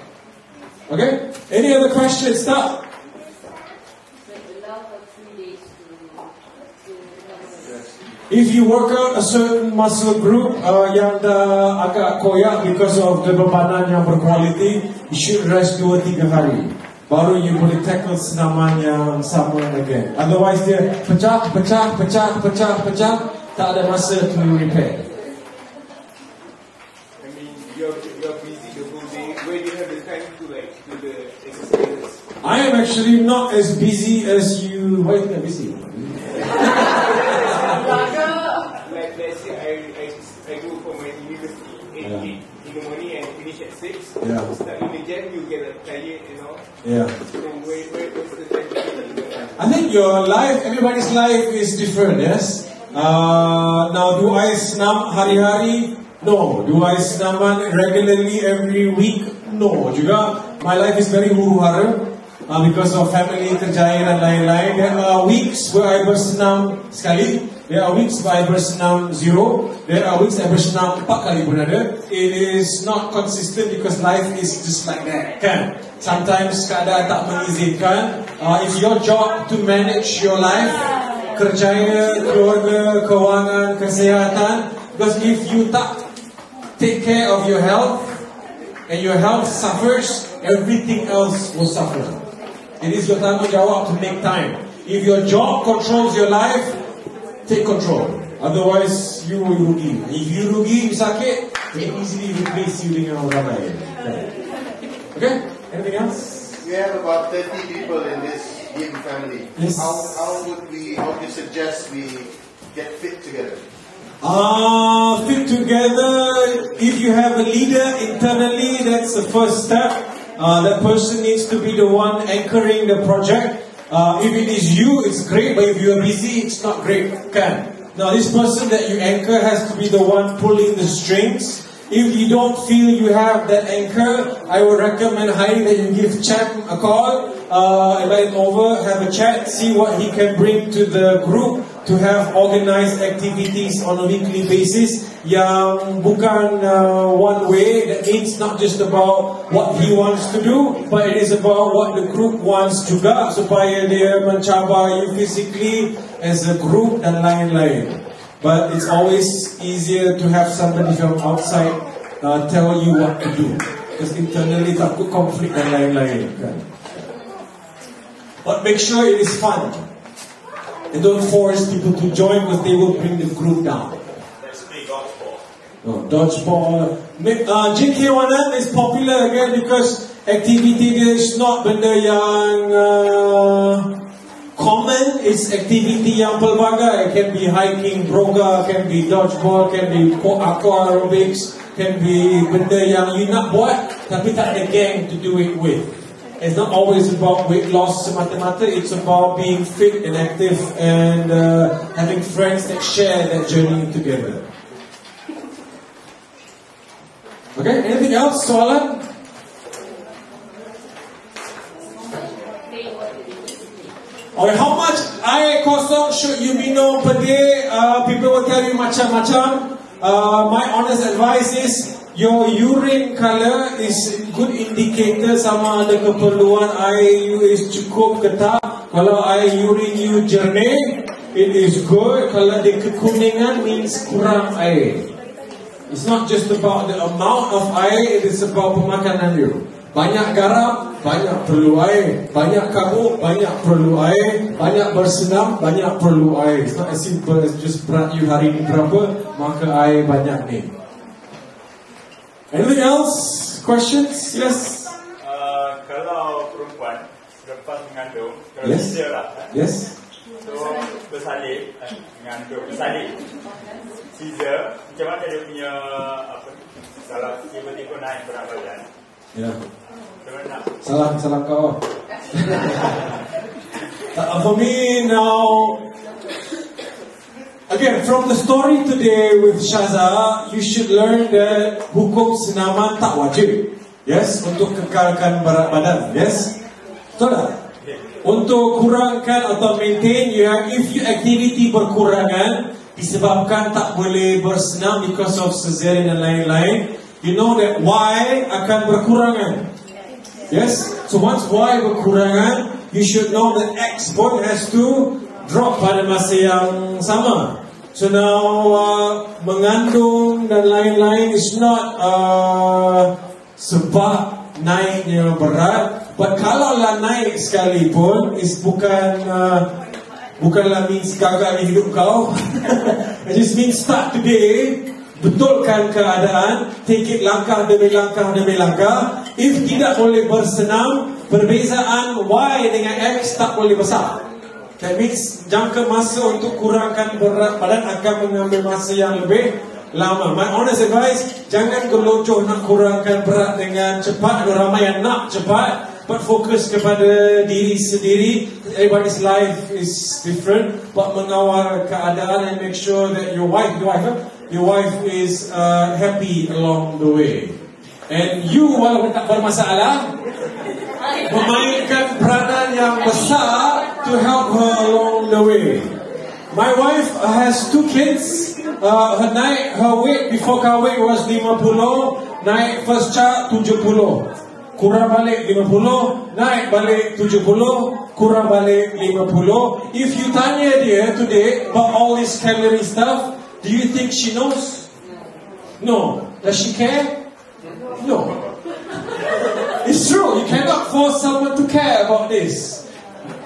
Okay? Any other questions? Stop. If you work out a certain muscle group yang dah agak koyak because of the bebanan yang berkualiti, you should rest 2-3 hari. Baru you boleh tackle senaman yang sama again. Otherwise dia pecah, tak ada masa to repair. I mean, you're busy the whole day. Where do you have the time to do the exercises? I am actually not as busy as you. Why are you busy? Like let's say I go for my university 8 in the morning and finish at 6. Yeah. Start in the gym, you get tired, you know. Yeah. So where's the time to do that? I think your life, everybody's life is different, yes? Now, do I senam hari-hari? No. Do I senaman regularly every week? No. Juga, my life is very huru-hara because of family, kerjaya dan lain-lain. There are weeks where I bersenam sekali. There are weeks where I bersenam 0. There are weeks I bersenam 4 kali pun ada. It is not consistent because life is just like that, kan? Sometimes keadaan tak mengizinkan. It's your job to manage your life, kerjaya, keluarga, kewangan, kesihatan. Because if you tak take care of your health and your health suffers, everything else will suffer. It is your tanggungjawab to make time. If your job controls your life, take control. Otherwise, you will rugi. If you rugi, you sakit, they can easily replace you dengan orang lain. Okay? Anything else? We have about 30 people in this Yin family. Yes. How do you suggest we get fit together? Fit together. If you have a leader internally, that's the first step. That person needs to be the one anchoring the project. If it is you, it's great, but if you are busy, it's not great. Kan? Now, this person that you anchor has to be the one pulling the strings. If you don't feel you have that anchor, I would recommend highly that you give Cham a call, invite him over, have a chat, see what he can bring to the group to have organized activities on a weekly basis yang bukan one way. That means not just about what he wants to do, but it is about what the group wants juga supaya dia mencabar you physically as a group dan lain-lain. But it's always easier to have somebody from outside tell you what to do. Because internally takut konflik dan lain-lain. Kan? But make sure it is fun. And don't force people to join because they will bring the group down. Let's play dodgeball. No, dodgeball. JK1M is popular again because activity dia is not benda yang common. It's activity yang pelbagai. It can be hiking, broga, can be dodgeball, can be aqua aerobics, can be benda yang you nak buat tapi tak ada gang to do it with. It's not always about weight loss semata-mata. It's about being fit and active and having friends that share that journey together. Okay, anything else? Soalan? Okay, how much air kosong should you minum per day? People will tell you macam-macam. My honest advice is your urine color is good indicator sama ada keperluan air you is cukup ke tak. Kalau air urine you jernih, it is good. Kalau dia kekuningan means kurang air. It's not just about the amount of air, it is about pemakanan you. Banyak garam, banyak perlu air. Banyak kabut, banyak perlu air. Banyak bersenam, banyak perlu air. It's not as simple as just berat you hari ni berapa, maka air banyak ni. Anything else? Questions? Yes? Kalau perempuan selepas mengandung, kalau Yes. caesar lah, Yes? so bersalin, mengandung, bersalin, caesar, macam mana dia punya apa? Salah tiba-tiba naik berat badan. Ya. Macam mana? Salah kau. For me now, again from the story today with Shaza, you should learn that hukum senaman tak wajib. Yes, untuk kekalkan berat badan. Yes, betul tak? Untuk kurangkan atau maintain, if you activity berkurangan disebabkan tak boleh bersenam because of cesarean dan lain-lain, you know that Y akan berkurangan. Yes, so once Y berkurangan, you should know that X pun has to drop pada masa yang sama. So now mengandung dan lain-lain is not sebab naiknya berat, but kalaulah naik sekalipun is bukanlah means gagal di hidup kau. It just means start today, betulkan keadaan, take it langkah demi langkah demi langkah. If tidak boleh bersenam, perbezaan Y dengan X tak boleh besar. That means jangka masa untuk kurangkan berat badan akan mengambil masa yang lebih lama. My honest advice, jangan gelojoh nak kurangkan berat dengan cepat. Ada ramai yang nak cepat, but fokus kepada diri sendiri. Everybody's life is different, but mengawal keadaan and make sure that your wife is happy along the way. And you, walaupun tak bermasalah, memainkan peranan yang besar to help her along the way. My wife has 2 kids. Her weight before kahwin was 50, naik first child 70. Kurang balik 50, naik balik 70, kurang balik 50. If you tanya dia today about all this calorie stuff, do you think she knows? No. Does she care? No. It's true, you cannot force someone to care about this.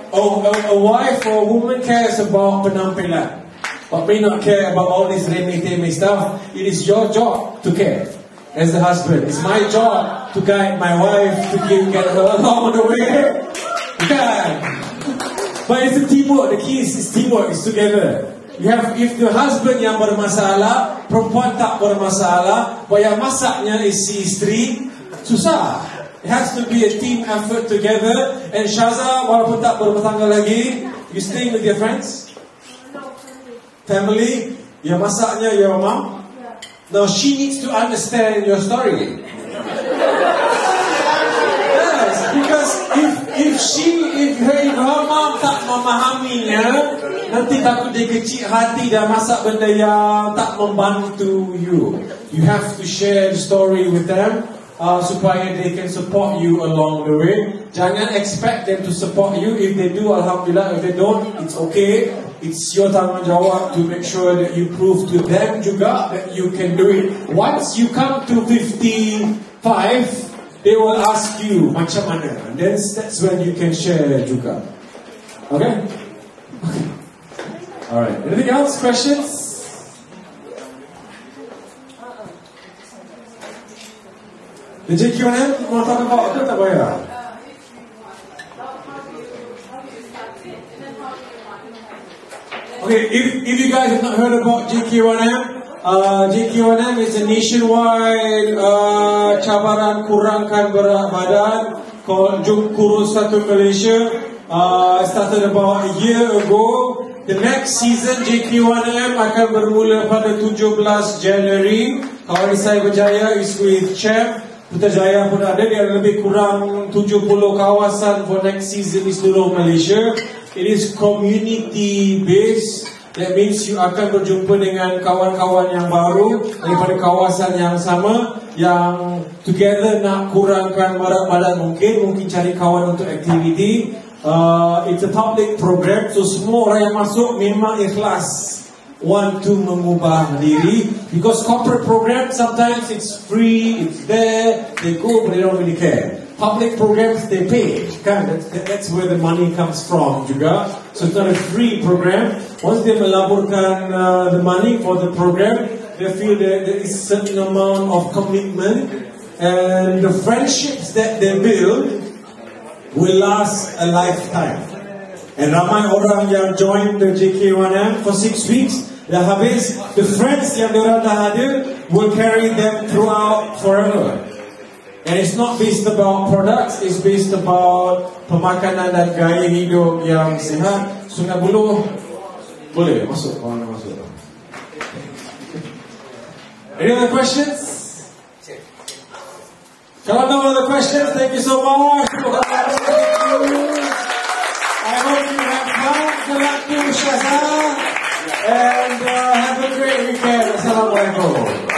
A wife or a woman cares about penampilan, but may not care about all this remeh-temeh stuff. It is your job to care as the husband. It's my job to guide my wife to get her along the way. Bukan. But it's a teamwork. The key is teamwork. It's together. If the husband yang bermasalah, perempuan tak bermasalah, but yang masaknya is si isteri, susah. It has to be a team effort together. And Shaza, walaupun tak berumah tangga lagi, you staying with your friends? Family? Yang masaknya your mom? Now she needs to understand your story. Yes, because if her mom tak memahaminya, nanti takut dia kecil hati dan masak benda yang tak membantu you. You have to share the story with them. Supaya they can support you along the way. Jangan expect them to support you. If they do, alhamdulillah. If they don't, it's okay. It's your tanggungjawab to make sure that you prove to them juga that you can do it. Once you come to 55, they will ask you macam mana. And then that's when you can share juga. Okay? Alright. Anything else? Questions? The JQ1M, mau talk about itu tak bayar? Okay, if you guys have not heard about JQ1M, JQ1M is a nationwide cabaran kurangkan berat badan called Jom Kurus Satu Malaysia. Started about a year ago. The next season JQ1M akan bermula pada 17 January. Kawan saya berjaya is with Champ. Putrajaya pun ada, dia lebih kurang 70 kawasan for next season di seluruh Malaysia. It is community based. That means you akan berjumpa dengan kawan-kawan yang baru daripada kawasan yang sama, yang together nak kurangkan berat badan mungkin cari kawan untuk aktiviti. It's a public program, so semua orang yang masuk memang ikhlas want to mengubah diri, because corporate programs sometimes it's free, it's there, they go but they don't really care. Public programs they pay, kan? That's where the money comes from juga. So it's not a free program. Once they melaburkan the money for the program, they feel that there is a certain amount of commitment, and the friendships that they build will last a lifetime. And ramai orang yang join the JQ1M for 6 weeks, dah habis, the friends yang diorang dah ada will carry them throughout forever. And it's not based about products, it's based about pemakanan dan gaya hidup yang sihat. Sungai Buloh boleh masuk, kalau nak masuk. Any other questions? Kalau no other questions, thank you so much. I hope you have fun. Good luck to Shaza. And have a great weekend. Assalamualaikum.